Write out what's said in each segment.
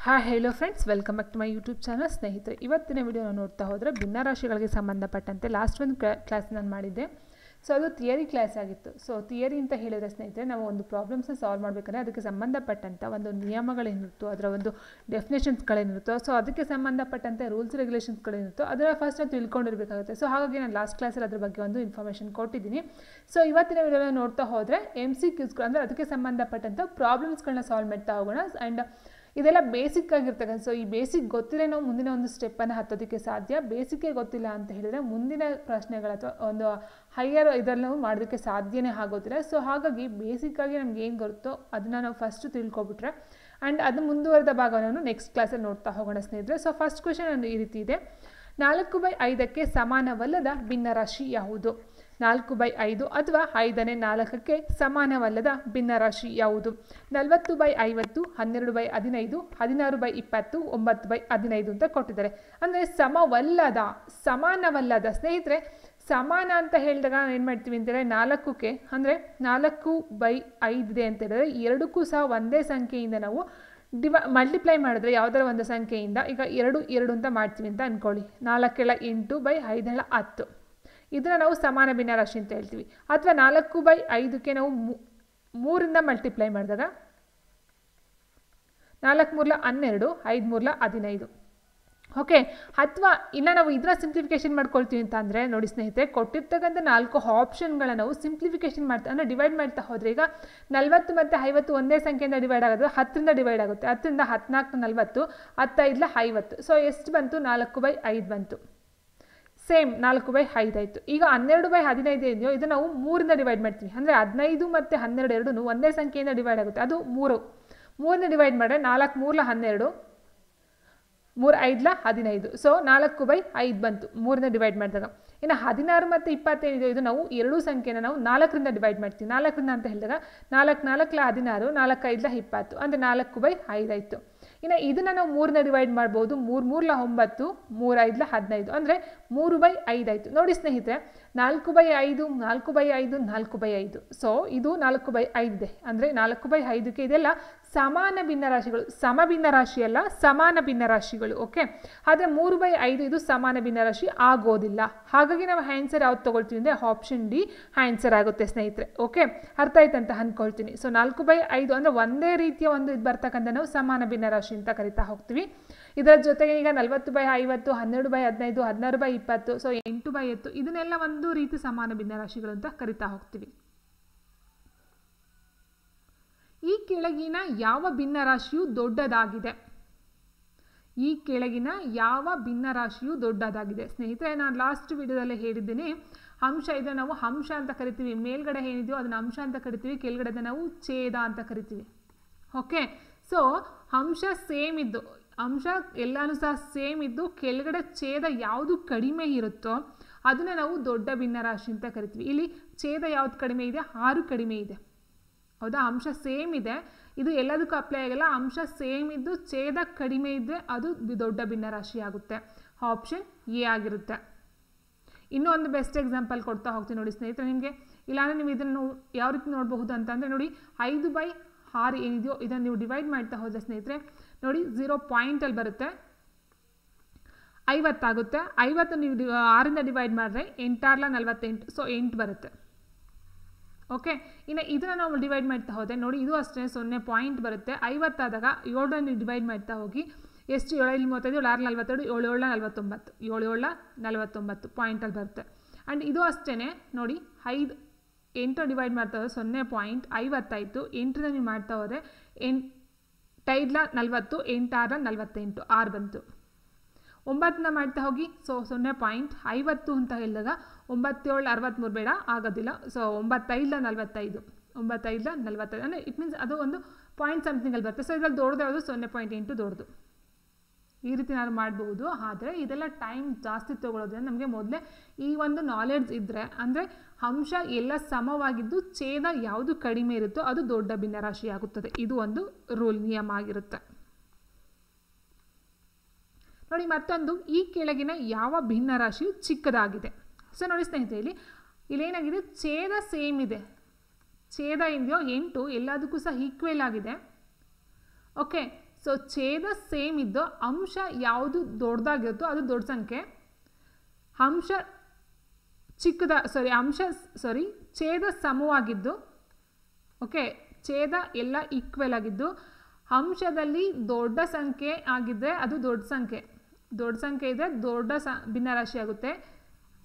Hi hello friends, welcome back to my YouTube channel. ಸ್ನೇಹಿತರೆ, ಇವತ್ತಿನ ವಿಡಿಯೋನ ನೋಡ್ತಾ ಹೋದರೆ ಭಿನ್ನರಾಶಿಗಳಿಗೆ ಸಂಬಂಧಪಟ್ಟಂತೆ ಲಾಸ್ಟ್ ಒಂದು ಕ್ಲಾಸ್ ನಾನು ಮಾಡಿದ್ದೆ. ಸೊ ಅದು ಥಿಯರಿ ಕ್ಲಾಸ್ ಆಗಿತ್ತು. ಸೊ ಥಿಯರಿ ಅಂತ ಹೇಳಿದರೆ ಸ್ನೇಹಿತರೆ, ನಾವು ಒಂದು ಪ್ರಾಬ್ಲಮ್ಸ್ನ ಸಾಲ್ವ್ ಮಾಡಬೇಕಂದ್ರೆ ಅದಕ್ಕೆ ಸಂಬಂಧಪಟ್ಟಂಥ ಒಂದು ನಿಯಮಗಳೇನಿರುತ್ತೋ, ಅದರ ಒಂದು ಡೆಫಿನೇಷನ್ಸ್ಗಳೇನಿರುತ್ತೋ, ಸೊ ಅದಕ್ಕೆ ಸಂಬಂಧಪಟ್ಟಂತೆ ರೂಲ್ಸ್ ರೆಗ್ಯುಲೇಷನ್ಸ್ಗಳೇನಿರುತ್ತೋ ಅದರ ಫಸ್ಟ್ ನಾವು ತಿಳ್ಕೊಂಡಿರಬೇಕಾಗುತ್ತೆ. ಸೊ ಹಾಗಾಗಿ ನಾನು ಲಾಸ್ಟ್ ಕ್ಲಾಸಲ್ಲಿ ಅದ್ರ ಬಗ್ಗೆ ಒಂದು ಇನ್ಫಾರ್ಮೇಷನ್ ಕೊಟ್ಟಿದ್ದೀನಿ. ಸೊ ಇವತ್ತಿನ ವಿಡಿಯೋನ ನೋಡ್ತಾ ಹೋದರೆ MCQಸ್ಗಳು ಅಂದರೆ ಅದಕ್ಕೆ ಸಂಬಂಧಪಟ್ಟಂಥ ಪ್ರಾಬ್ಲಮ್ಸ್ಗಳನ್ನ ಸಾಲ್ವ್ ಮಾಡ್ತಾ ಹೋಗೋಣ. ಆ್ಯಂಡ್ ಇದೆಲ್ಲ ಬೇಸಿಕ್ ಆಗಿರ್ತಕ್ಕಂಥ. ಸೊ ಈ ಬೇಸಿಕ್ ಗೊತ್ತಿಲ್ಲೇ ನಾವು ಮುಂದಿನ ಒಂದು ಸ್ಟೆಪ್ಪನ್ನು ಹತ್ತೋದಕ್ಕೆ ಸಾಧ್ಯ. ಬೇಸಿಕ್ಕೇ ಗೊತ್ತಿಲ್ಲ ಅಂತ ಹೇಳಿದರೆ ಮುಂದಿನ ಪ್ರಶ್ನೆಗಳ ಅಥವಾ ಒಂದು ಹೈಯರ್ ಇದರಲ್ಲಿ ನಾವು ಮಾಡೋದಕ್ಕೆ ಸಾಧ್ಯನೇ ಆಗೋದಿಲ್ಲ. ಸೊ ಹಾಗಾಗಿ ಬೇಸಿಕ್ಕಾಗಿ ನಮ್ಗೆ ಏನು ಗೊತ್ತೋ ಅದನ್ನು ನಾವು ಫಸ್ಟು ತಿಳ್ಕೊಬಿಟ್ರೆ ಆ್ಯಂಡ್ ಅದು ಮುಂದುವರೆದ ಭಾಗವನ್ನು ನೆಕ್ಸ್ಟ್ ಕ್ಲಾಸಲ್ಲಿ ನೋಡ್ತಾ ಹೋಗೋಣ ಸ್ನೇಹಿತರೆ. ಸೊ ಫಸ್ಟ್ ಕ್ವೆಶನ್ ಈ ರೀತಿ ಇದೆ: 4/5ಕ್ಕೆ ಸಮಾನವಲ್ಲದ ಭಿನ್ನರಾಶಿ ಯಾವುದು? 4/5 ಅಥವಾ 5ನೇ 4ಕ್ಕೆ ಸಮಾನವಲ್ಲದ ಭಿನ್ನರಾಶಿ ಯಾವುದು? 40/50, 12/15, 16/20, 9/15 ಅಂತ ಕೊಟ್ಟಿದ್ದಾರೆ. ಅಂದರೆ ಸಮಾನವಲ್ಲದ ಸ್ನೇಹಿತರೆ, ಸಮಾನ ಅಂತ ಹೇಳಿದಾಗ ಏನು ಮಾಡ್ತೀವಿ ಅಂತೇಳಿ 4ಕ್ಕೆ ಅಂದರೆ 4/5 ಇದೆ ಅಂತ ಹೇಳಿದ್ರೆ ಎರಡಕ್ಕೂ ಸಹ ಒಂದೇ ಸಂಖ್ಯೆಯಿಂದ ನಾವು ಮಲ್ಟಿಪ್ಲೈ ಮಾಡಿದ್ರೆ ಯಾವುದರ ಒಂದು ಸಂಖ್ಯೆಯಿಂದ, ಈಗ 2 ಅಂತ ಮಾಡ್ತೀವಿ ಅಂತ ಅಂದ್ಕೊಳ್ಳಿ. 4×8/5 10. ಇದನ್ನು ನಾವು ಸಮಾನ ಭಿನ್ನರಾಶಿ ಅಂತ ಹೇಳ್ತೀವಿ. ಅಥವಾ 4/5ಕ್ಕೆ ನಾವು 3ರಿಂದ ಮಲ್ಟಿಪ್ಲೈ ಮಾಡಿದಾಗ 4 3 12, 5 3 15. ಓಕೆ. ಅಥವಾ ಇನ್ನು ನಾವು ಇದನ್ನ ಸಿಂಪ್ಲಿಫಿಕೇಶನ್ ಮಾಡ್ಕೊಳ್ತೀವಿ ಅಂತ ಅಂದರೆ ನೋಡಿ ಸ್ನೇಹಿತರೆ, ಕೊಟ್ಟಿರ್ತಕ್ಕಂಥ 4 ಆಪ್ಷನ್ಗಳನ್ನ ನಾವು ಸಿಂಪ್ಲಿಫಿಕೇಶನ್ ಮಾಡ್ತಾ ಅಂದರೆ ಡಿವೈಡ್ ಮಾಡ್ತಾ ಹೋದರೆ, ಈಗ 40 ಮತ್ತು 50 ಒಂದೇ ಸಂಖ್ಯೆಯಿಂದ ಡಿವೈಡ್ ಆಗೋದು, 10ರಿಂದ ಡಿವೈಡ್ ಆಗುತ್ತೆ. 10ರಿಂದ 14 40, 10 5 50. ಸೊ ಎಷ್ಟು ಬಂತು? 4/5 ಬಂತು. ಸೇಮ್ 4/5 ಆಯಿತು. ಈಗ 12/15 ಇದೆಯೋ ಇದು ನಾವು 3ರಿಂದ ಡಿವೈಡ್ ಮಾಡ್ತೀವಿ. ಅಂದರೆ 15 ಮತ್ತು 12 ಎರಡೂ ಒಂದೇ ಸಂಖ್ಯೆಯಿಂದ ಡಿವೈಡ್ ಆಗುತ್ತೆ. ಅದು 3ರಿಂದ ಡಿವೈಡ್ ಮಾಡಿದ್ರೆ 4 3 12, 3 5 15. ಸೊ 4/5 ಬಂತು 3ರಿಂದ ಡಿವೈಡ್ ಮಾಡಿದಾಗ. ಇನ್ನು 16 ಮತ್ತು 25 ಇದು ನಾವು ಎರಡೂ ಸಂಖ್ಯೆನ ನಾವು 4ರಿಂದ ಡಿವೈಡ್ ಮಾಡ್ತೀವಿ. 4ರಿಂದ ಅಂತ ಹೇಳಿದಾಗ 4 4 16, 4 5 20, ಅಂದರೆ 4/5 ಆಯಿತು. ಇನ್ನು ಇದನ್ನು ನಾವು 3ರಿಂದ ಡಿವೈಡ್ ಮಾಡ್ಬೋದು. 3 3 9, 3 5 15, ಅಂದರೆ 3/5 ಆಯಿತು. ನೋಡಿ ಸ್ನೇಹಿತರೆ, 4/5 4/5 4/5. ಸೊ ಇದು 4/5 ಇದೆ. ಅಂದರೆ 4/5ಕ್ಕೆ ಇದೆಲ್ಲ ಸಮಾನ ಭಿನ್ನರಾಶಿಗಳು. ಸಮ ಭಿನ್ನರಾಶಿ ಅಲ್ಲ, ಸಮಾನ ಭಿನ್ನರಾಶಿಗಳು. ಓಕೆ. ಆದರೆ 3/5 ಇದು ಸಮಾನ ಭಿನ್ನರಾಶಿ ಆಗೋದಿಲ್ಲ. ಹಾಗಾಗಿ ನಾವು ಆನ್ಸರ್ ಯಾವ್ದು ತೊಗೊಳ್ತೀವಿ ಅಂದರೆ ಆಪ್ಷನ್ ಡಿ ಆನ್ಸರ್ ಆಗುತ್ತೆ ಸ್ನೇಹಿತರೆ. ಓಕೆ, ಅರ್ಥ ಆಯ್ತು ಅಂತ ಅಂದ್ಕೊಳ್ತೀನಿ. ಸೊ 4/5 ಅಂದರೆ ಒಂದೇ ರೀತಿಯ ಒಂದು ಇದು ಬರ್ತಕ್ಕಂಥ ನಾವು ಸಮಾನ ಭಿನ್ನರಾಶಿ ಅಂತ ಕರಿತಾ ಹೋಗ್ತೀವಿ. ಇದರ ಜೊತೆಗೆ ಈಗ 40/50, 12/15, 16/20, ಸೊ 8/10 ಇದನ್ನೆಲ್ಲ ಒಂದು ರೀತಿ ಸಮಾನ ಭಿನ್ನರಾಶಿಗಳು ಅಂತ ಕರಿತಾ ಹೋಗ್ತೀವಿ. ಈ ಕೆಳಗಿನ ಯಾವ ಭಿನ್ನರಾಶಿಯು ದೊಡ್ಡದಾಗಿದೆ? ಈ ಕೆಳಗಿನ ಯಾವ ಭಿನ್ನರಾಶಿಯು ದೊಡ್ಡದಾಗಿದೆ? ಸ್ನೇಹಿತರೆ, ನಾನು ಲಾಸ್ಟ್ ವಿಡಿಯೋದಲ್ಲೇ ಹೇಳಿದ್ದೀನಿ, ಅಂಶ ಇದೆ ನಾವು ಅಂಶ ಅಂತ ಕರಿತೀವಿ. ಮೇಲ್ಗಡೆ ಏನಿದೆಯೋ ಅದನ್ನು ಅಂಶ ಅಂತ ಕರಿತೀವಿ, ಕೆಳಗಡೆ ನಾವು ಛೇದ ಅಂತ ಕರಿತೀವಿ. ಓಕೆ. ಸೊ ಅಂಶ ಸೇಮ್ ಇದ್ದು, ಅಂಶ ಎಲ್ಲನೂ ಸಹ ಸೇಮ್ ಇದ್ದು ಕೆಳಗಡೆ ಛೇದ ಯಾವುದು ಕಡಿಮೆ ಇರುತ್ತೋ ಅದನ್ನು ನಾವು ದೊಡ್ಡ ಭಿನ್ನರಾಶಿ ಅಂತ ಕರಿತೀವಿ. ಇಲ್ಲಿ ಛೇದ ಯಾವುದು ಕಡಿಮೆ ಇದೆ? 6 ಕಡಿಮೆ ಇದೆ. ಹೌದಾ? ಅಂಶ ಸೇಮ್ ಇದೆ, ಇದು ಎಲ್ಲದಕ್ಕೂ ಅಪ್ಲೈ ಆಗಲ್ಲ. ಅಂಶ ಸೇಮ್ ಇದ್ದು ಛೇದ ಕಡಿಮೆ ಇದ್ದರೆ ಅದು ದೊಡ್ಡ ಭಿನ್ನರಾಶಿ ಆಗುತ್ತೆ. ಆಪ್ಷನ್ ಎ ಆಗಿರುತ್ತೆ. ಇನ್ನೂ ಒಂದು ಬೆಸ್ಟ್ ಎಕ್ಸಾಂಪಲ್ ಕೊಡ್ತಾ ಹೋಗ್ತೀನಿ ನೋಡಿ ಸ್ನೇಹಿತರೆ ನಿಮಗೆ. ಇಲ್ಲಾಂದರೆ ನೀವು ಇದನ್ನು ಯಾವ ರೀತಿ ನೋಡಬಹುದು ಅಂತಂದರೆ ನೋಡಿ, 5/6 ಏನಿದೆಯೋ ಇದನ್ನು ನೀವು ಡಿವೈಡ್ ಮಾಡ್ತಾ ಹೋದರೆ ಸ್ನೇಹಿತರೆ ನೋಡಿ 0 ಪಾಯಿಂಟಲ್ಲಿ ಬರುತ್ತೆ, 50 ಆಗುತ್ತೆ. 50 ನೀವು 6ರಿಂದ ಡಿವೈಡ್ ಮಾಡಿದ್ರೆ 8 6 48, ಸೊ 8 ಬರುತ್ತೆ. ಓಕೆ. ಇನ್ನು ಇದನ್ನು ನಾವು ಡಿವೈಡ್ ಮಾಡ್ತಾ ಹೋದರೆ ನೋಡಿ ಇದು ಅಷ್ಟೇ 0 ಪಾಯಿಂಟ್ ಬರುತ್ತೆ. 50 ಆದಾಗ 7ನ್ನು ಡಿವೈಡ್ ಮಾಡ್ತಾ ಹೋಗಿ ಎಷ್ಟು? 7 35, 7 6 42, 7 7 49, 7 7 49 ಪಾಯಿಂಟಲ್ಲಿ ಬರುತ್ತೆ. ಆ್ಯಂಡ್ ಇದು ಅಷ್ಟೇ ನೋಡಿ 8 ಡಿವೈಡ್ ಮಾಡ್ತಾ ಹೋದರೆ 0 ಪಾಯಿಂಟ್ 50 ಆಯಿತು. 8ರಿಂದ ನೀವು ಮಾಡ್ತಾ ಹೋದರೆ 8 5 40, 8 6 48, 6 ಬಂತು. 9ನ ಮಾಡ್ತಾ ಹೋಗಿ ಸೊ 0 ಪಾಯಿಂಟ್ 50 ಅಂತ ಹೇಳಿದಾಗ 9 7 63 ಬೇಡ, ಆಗೋದಿಲ್ಲ. ಸೊ 9 5 45, 9 5 45, ಅಂದರೆ ಇಟ್ ಮೀನ್ಸ್ ಅದು ಒಂದು ಪಾಯಿಂಟ್ ಸಮಥಿಂಗಲ್ಲಿ ಬರುತ್ತೆ. ಸೊ ಇದರಲ್ಲಿ ದೊಡ್ಡದು ಯಾವುದು? 0.8 ದೊಡ್ಡದು. ಈ ರೀತಿ ನಾನು ಮಾಡಬಹುದು. ಆದರೆ ಇದೆಲ್ಲ ಟೈಮ್ ಜಾಸ್ತಿ ತೊಗೊಳ್ಳೋದ್ರಿಂದ ನಮಗೆ ಮೊದಲೇ ಈ ಒಂದು ನಾಲೆಡ್ಜ್ ಇದ್ದರೆ, ಅಂದರೆ ಅಂಶ ಎಲ್ಲ ಸಮವಾಗಿದ್ದು ಛೇದ ಯಾವುದು ಕಡಿಮೆ ಇರುತ್ತೋ ಅದು ದೊಡ್ಡ ಭಿನ್ನರಾಶಿ ಆಗುತ್ತದೆ. ಇದು ಒಂದು ರೂಲ್, ನಿಯಮ ಆಗಿರುತ್ತೆ ನೋಡಿ. ಮತ್ತೊಂದು, ಈ ಕೆಳಗಿನ ಯಾವ ಭಿನ್ನರಾಶಿಯು ಚಿಕ್ಕದಾಗಿದೆ? ಸೊ ನೋಡಿ ಸ್ನೇಹಿತರೆ, ಇಲ್ಲೇನಾಗಿದೆ? ಛೇದ ಸೇಮ್ ಇದೆ, ಛೇದ ಇದೆಯೋ 8 ಎಲ್ಲದಕ್ಕೂ ಸಹ ಈಕ್ವಲ್ ಆಗಿದೆ. ಓಕೆ. ಸೊ ಛೇದ ಸೇಮ್ ಇದ್ದು ಅಂಶ ಯಾವುದು ದೊಡ್ಡದಾಗಿರುತ್ತೋ ಅದು ದೊಡ್ಡ ಸಂಖ್ಯೆ, ಅಂಶ ಛೇದ ಸಮವಾಗಿದ್ದು, ಓಕೆ, ಛೇದ ಎಲ್ಲ ಈಕ್ವಲ್ ಆಗಿದ್ದು ಅಂಶದಲ್ಲಿ ದೊಡ್ಡ ಸಂಖ್ಯೆ ಆಗಿದ್ದರೆ ಅದು ದೊಡ್ಡ ಸಂಖ್ಯೆ ಇದ್ದರೆ ದೊಡ್ಡ ಭಿನ್ನರಾಶಿ ಆಗುತ್ತೆ,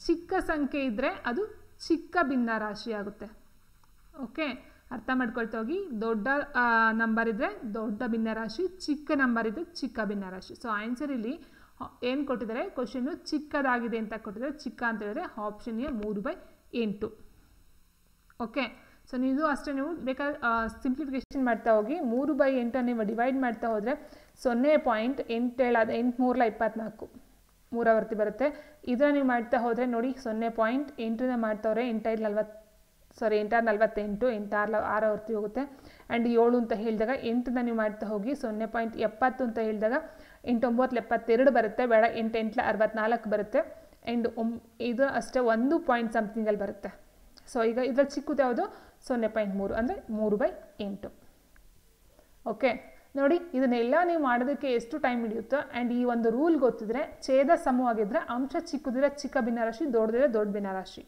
ಚಿಕ್ಕ ಸಂಖ್ಯೆ ಇದ್ದರೆ ಅದು ಚಿಕ್ಕ ಭಿನ್ನರಾಶಿ ಆಗುತ್ತೆ. ಓಕೆ, ಅರ್ಥ ಮಾಡ್ಕೊಳ್ತಾ ಹೋಗಿ. ದೊಡ್ಡ ನಂಬರ್ ಇದ್ದರೆ ದೊಡ್ಡ ಭಿನ್ನರಾಶಿ, ಚಿಕ್ಕ ನಂಬರ್ ಇದ್ದರೆ ಚಿಕ್ಕ ಭಿನ್ನರಾಶಿ. ಸೊ ಆನ್ಸರ್ ಇಲ್ಲಿ ಏನು ಕೊಟ್ಟಿದ್ದಾರೆ, ಕ್ವಶನ್ನು ಚಿಕ್ಕದಾಗಿದೆ ಅಂತ ಕೊಟ್ಟಿದ್ದಾರೆ. ಚಿಕ್ಕ ಅಂತ ಹೇಳಿದ್ರೆ ಆಪ್ಷನ್ ಎ 3/8. ಓಕೆ, ಸೊ ನೀವು ಅಷ್ಟೇ ನೀವು ಬೇಕಾದ್ರೆ ಸಿಂಪ್ಲಿಫಿಕೇಶನ್ ಮಾಡ್ತಾ ಹೋಗಿ. 3/8 ನೀವು ಡಿವೈಡ್ ಮಾಡ್ತಾ ಹೋದರೆ 0.8 ಮೂರಾವರ್ತಿ ಬರುತ್ತೆ. ಇದನ್ನು ನೀವು ಮಾಡ್ತಾ ಹೋದರೆ ನೋಡಿ 0.8 ಮಾಡ್ತಾವ್ರೆ, 8×48 8×6 ಹೋಗುತ್ತೆ. ಆ್ಯಂಡ್ 7 ಅಂತ ಹೇಳಿದಾಗ 8 ನೀವು ಮಾಡ್ತಾ ಹೋಗಿ 0.70 ಅಂತ ಹೇಳಿದಾಗ 8×9 ಬರುತ್ತೆ, ಬೇಡ 8×8 64 ಆ್ಯಂಡ್ ಇದು ಅಷ್ಟೇ 1 ಪಾಯಿಂಟ್ ಸಮಥಿಂಗಲ್ಲಿ ಬರುತ್ತೆ. ಸೊ ಈಗ ಇದರಲ್ಲಿ ಚಿಕ್ಕದು ಯಾವುದು 0.3 ಅಂದರೆ 3/8. ಓಕೆ ನೋಡಿ, ಇದನ್ನೆಲ್ಲ ನೀವು ಮಾಡೋದಕ್ಕೆ ಎಷ್ಟು ಟೈಮ್ ಹಿಡಿಯುತ್ತೋ ಆ್ಯಂಡ್ ಈ ಒಂದು ರೂಲ್ ಗೊತ್ತಿದ್ರೆ ಛೇದ ಸಮವಾಗಿದ್ದರೆ ಅಂಶ ಚಿಕ್ಕದಿದ್ರೆ ಚಿಕ್ಕ ಭಿನ್ನರಾಶಿ, ದೊಡ್ಡದಿದ್ರೆ ದೊಡ್ಡ ಭಿನ್ನರಾಶಿ.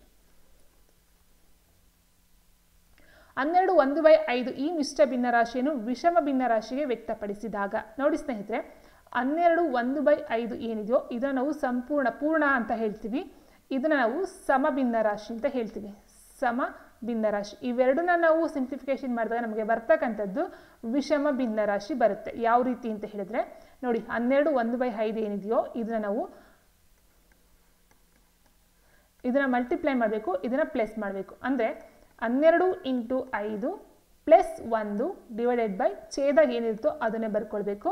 12 1/5 ಈ ಮಿಶ್ರ ಭಿನ್ನರಾಶಿಯನ್ನು ವಿಷಮ ಭಿನ್ನರಾಶಿಗೆ ವ್ಯಕ್ತಪಡಿಸಿದಾಗ ನೋಡಿ ಸ್ನೇಹಿತರೆ, 12 1/5 ಏನಿದೆಯೋ ಇದನ್ನು ನಾವು ಪೂರ್ಣ ಅಂತ ಹೇಳ್ತೀವಿ, ಇದನ್ನು ನಾವು ಸಮ ಭಿನ್ನರಾಶಿ ಅಂತ ಹೇಳ್ತೀವಿ. ಸಮ ಭಿನ್ನರಾಶಿ ಇವೆರಡನ್ನ ನಾವು ಸಿಂಪ್ಲಿಫಿಕೇಶನ್ ಮಾಡಿದಾಗ ನಮಗೆ ಬರ್ತಕ್ಕಂಥದ್ದು ವಿಷಮ ಭಿನ್ನರಾಶಿ ಬರುತ್ತೆ. ಯಾವ ರೀತಿ ಅಂತ ಹೇಳಿದ್ರೆ ನೋಡಿ, 12 1/5 ಏನಿದೆಯೋ ಇದನ್ನ ಮಲ್ಟಿಪ್ಲೈ ಮಾಡಬೇಕು, ಇದನ್ನ ಪ್ಲಸ್ ಮಾಡಬೇಕು. ಅಂದರೆ 12 × 5 + 1 ಡಿವೈಡೆಡ್ ಬೈ ಛೇದ ಏನಿರುತ್ತೋ ಅದನ್ನೇ ಬರ್ಕೊಳ್ಬೇಕು.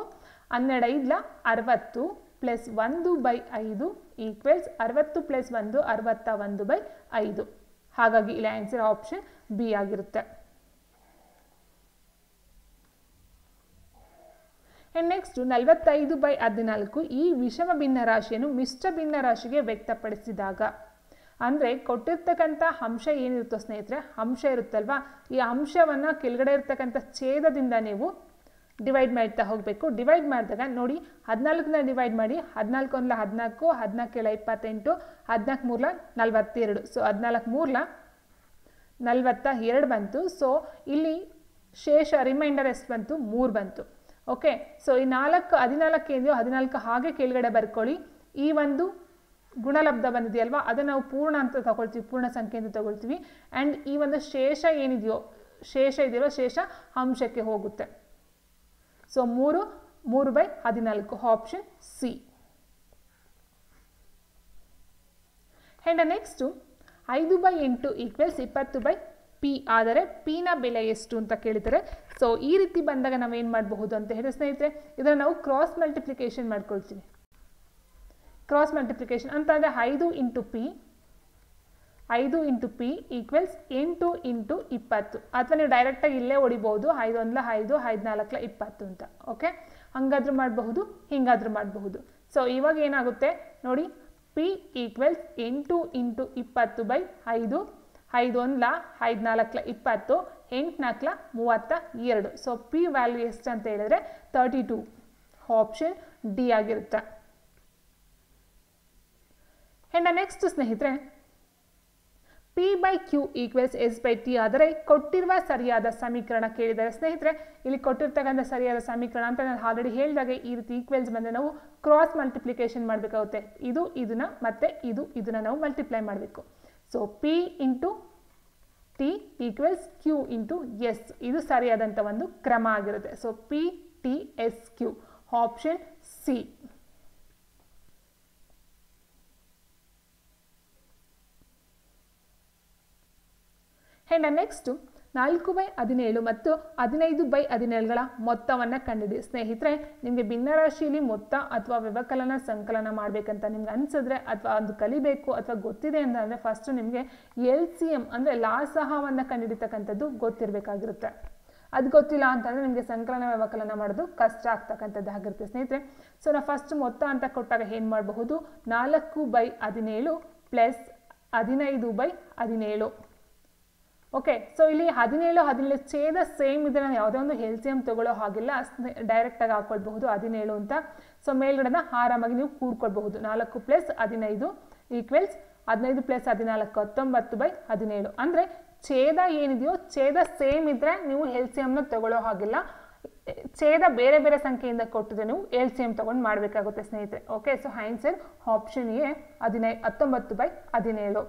12 × 5 + 1/5 = 60 + 1 61/5. ಹಾಗಾಗಿ ಇಲ್ಲಿ ಆನ್ಸರ್ ಆಪ್ಷನ್ ಬಿ ಆಗಿರುತ್ತೆ. ನೆಕ್ಸ್ಟ್ 45/14 ಈ ವಿಷಮ ಭಿನ್ನರಾಶಿಯನ್ನು ಮಿಶ್ರ ಭಿನ್ನರಾಶಿಗೆ ವ್ಯಕ್ತಪಡಿಸಿದಾಗ, ಅಂದರೆ ಕೊಟ್ಟಿರ್ತಕ್ಕಂಥ ಅಂಶ ಏನಿರುತ್ತೋ ಸ್ನೇಹಿತರೆ, ಅಂಶ ಇರುತ್ತಲ್ವಾ, ಈ ಅಂಶವನ್ನು ಕೆಳಗಡೆ ಇರ್ತಕ್ಕಂಥ ಛೇದದಿಂದ ನೀವು ಡಿವೈಡ್ ಮಾಡ್ತಾ ಹೋಗಬೇಕು. ಡಿವೈಡ್ ಮಾಡಿದಾಗ ನೋಡಿ 14ನ ಡಿವೈಡ್ ಮಾಡಿ, 14 1 14, 14 7 28, 14 3 42. ಸೊ 14 3 42 ಬಂತು. ಸೊ ಇಲ್ಲಿ ಶೇಷ ರಿಮೈಂಡರ್ ಎಷ್ಟು ಬಂತು, 3 ಬಂತು. ಓಕೆ, ಸೊ ಈ 14 ಏನಿದೆಯೋ 14 ಹಾಗೆ ಕೆಳಗಡೆ ಬರ್ಕೊಳ್ಳಿ. ಈ ಒಂದು ಗುಣಲಬ್ಧ ಬಂದಿದೆಯಲ್ವಾ ಅದನ್ನು ನಾವು ಪೂರ್ಣ ಅಂತ ತಗೊಳ್ತೀವಿ, ಪೂರ್ಣ ಸಂಖ್ಯೆ ಅಂತ ತಗೊಳ್ತೀವಿ. ಆ್ಯಂಡ್ ಈ ಒಂದು ಶೇಷ ಏನಿದೆಯೋ ಶೇಷ ಅಂಶಕ್ಕೆ ಹೋಗುತ್ತೆ. So 3/14 option C. And next 5/8 = 20/p ಆದರೆ ಪಿನ ಬೆಲೆ ಎಷ್ಟು ಅಂತ ಕೇಳಿದರೆ, ಸೊ ಈ ರೀತಿ ಬಂದಾಗ ನಾವು ಏನು ಮಾಡಬಹುದು ಅಂತ ಹೇಳಿದ್ರೆ ಸ್ನೇಹಿತರೆ, ಇದನ್ನು ನಾವು ಕ್ರಾಸ್ ಮಲ್ಟಿಪ್ಲಿಕೇಶನ್ ಮಾಡ್ಕೊಳ್ತೀವಿ. ಕ್ರಾಸ್ ಮಲ್ಟಿಪ್ಲಿಕೇಶನ್ ಅಂತಂದರೆ 5 × p = 8 × 20, ಅಥವಾ ನೀವು ಡೈರೆಕ್ಟಾಗಿ ಇಲ್ಲೇ ಹೊಡಿಬಹುದು 5 1 5 5 4 20 ಅಂತ. ಓಕೆ, ಹಂಗಾದ್ರೂ ಮಾಡಬಹುದು, ಹಿಂಗಾದ್ರೂ ಮಾಡಬಹುದು. ಸೊ ಇವಾಗ ಏನಾಗುತ್ತೆ ನೋಡಿ, p = 8 × 20/5, 5 1 5 4 20, 8 4 32. ಸೊ ಪಿ ವ್ಯಾಲ್ಯೂ ಎಷ್ಟು ಅಂತ ಹೇಳಿದ್ರೆ 32, ಆಪ್ಷನ್ ಡಿ ಆಗಿರುತ್ತೆ. ಆ್ಯಂಡ್ ನೆಕ್ಸ್ಟ್ ಸ್ನೇಹಿತರೆ, P/Q = S/T ಆದರೆ ಕೊಟ್ಟಿರುವ ಸರಿಯಾದ ಸಮೀಕರಣ ಕೇಳಿದರೆ ಸ್ನೇಹಿತರೆ, ಇಲ್ಲಿ ಕೊಟ್ಟಿರ್ತಕ್ಕಂಥ ಸರಿಯಾದ ಸಮೀಕರಣ ಅಂತ ನಾನು ಆಲ್ರೆಡಿ ಹೇಳಿದಾಗೆ ಈ ರೀತಿ ಈಕ್ವಲ್ಸ್ ಬಂದರೆ ನಾವು ಕ್ರಾಸ್ ಮಲ್ಟಿಪ್ಲಿಕೇಶನ್ ಮಾಡಬೇಕಾಗುತ್ತೆ. ಇದನ್ನ ಮತ್ತೆ ಇದನ್ನ ನಾವು ಮಲ್ಟಿಪ್ಲೈ ಮಾಡಬೇಕು. So P × T = Q × S ಇದು ಸರಿಯಾದಂಥ ಒಂದು ಕ್ರಮ ಆಗಿರುತ್ತೆ. So PTSQ option C. And next 4/17 ಮತ್ತು 15/17ಗಳ ಮೊತ್ತವನ್ನು ಕಂಡಿಡಿ. ಸ್ನೇಹಿತರೆ, ನಿಮಗೆ ಭಿನ್ನರಾಶಿಯಲ್ಲಿ ಮೊತ್ತ ಅಥವಾ ವ್ಯವಕಲನ ಸಂಕಲನ ಮಾಡಬೇಕಂತ ನಿಮ್ಗೆ ಅನಿಸಿದ್ರೆ ಅಥವಾ ಒಂದು ಕಲಿಬೇಕು ಅಥವಾ ಗೊತ್ತಿದೆ ಅಂತಂದರೆ ಫಸ್ಟು ನಿಮಗೆ LCM ಅಂದರೆ ಲಾಸಹವನ್ನು ಕಂಡುಹಿಡಿತಕ್ಕಂಥದ್ದು ಗೊತ್ತಿರಬೇಕಾಗಿರುತ್ತೆ. ಅದು ಗೊತ್ತಿಲ್ಲ ಅಂತಂದರೆ ನಿಮಗೆ ಸಂಕಲನ ವ್ಯವಕಲನ ಮಾಡೋದು ಕಷ್ಟ ಆಗ್ತಕ್ಕಂಥದ್ದಾಗಿರುತ್ತೆ ಸ್ನೇಹಿತರೆ. ಸೊ ನಾವು ಫಸ್ಟ್ ಮೊತ್ತ ಅಂತ ಕೊಟ್ಟಾಗ ಏನು ಮಾಡಬಹುದು, 4/17 + 15/17 ಓಕೆ, ಸೊ ಇಲ್ಲಿ 17 ಛೇದ ಸೇಮ್ ಇದೆ, ನಾವು ಯಾವುದೇ ಒಂದು LCM ತಗೊಳ್ಳೋ ಹಾಗಿಲ್ಲ, ಡೈರೆಕ್ಟಾಗಿ ಹಾಕ್ಕೊಳ್ಬಹುದು 17 ಅಂತ. ಸೊ ಮೇಲ್ಗಡೆನ ಆರಾಮಾಗಿ ನೀವು ಕೂಡ್ಕೊಳ್ಬಹುದು. 4 + 15 ಈಕ್ವಲ್ಸ್ 15 + 14 19/17. ಅಂದರೆ ಛೇದ ಏನಿದೆಯೋ ಛೇದ ಸೇಮ್ ಇದ್ದರೆ ನೀವು LCMನ ತಗೊಳ್ಳೋ ಹಾಗಿಲ್ಲ. ಛೇದ ಬೇರೆ ಬೇರೆ ಸಂಖ್ಯೆಯಿಂದ ಕೊಟ್ಟಿದ್ರೆ ನೀವು LCM ತಗೊಂಡು ಮಾಡಬೇಕಾಗುತ್ತೆ ಸ್ನೇಹಿತರೆ. Okay, so answer option A 19/17.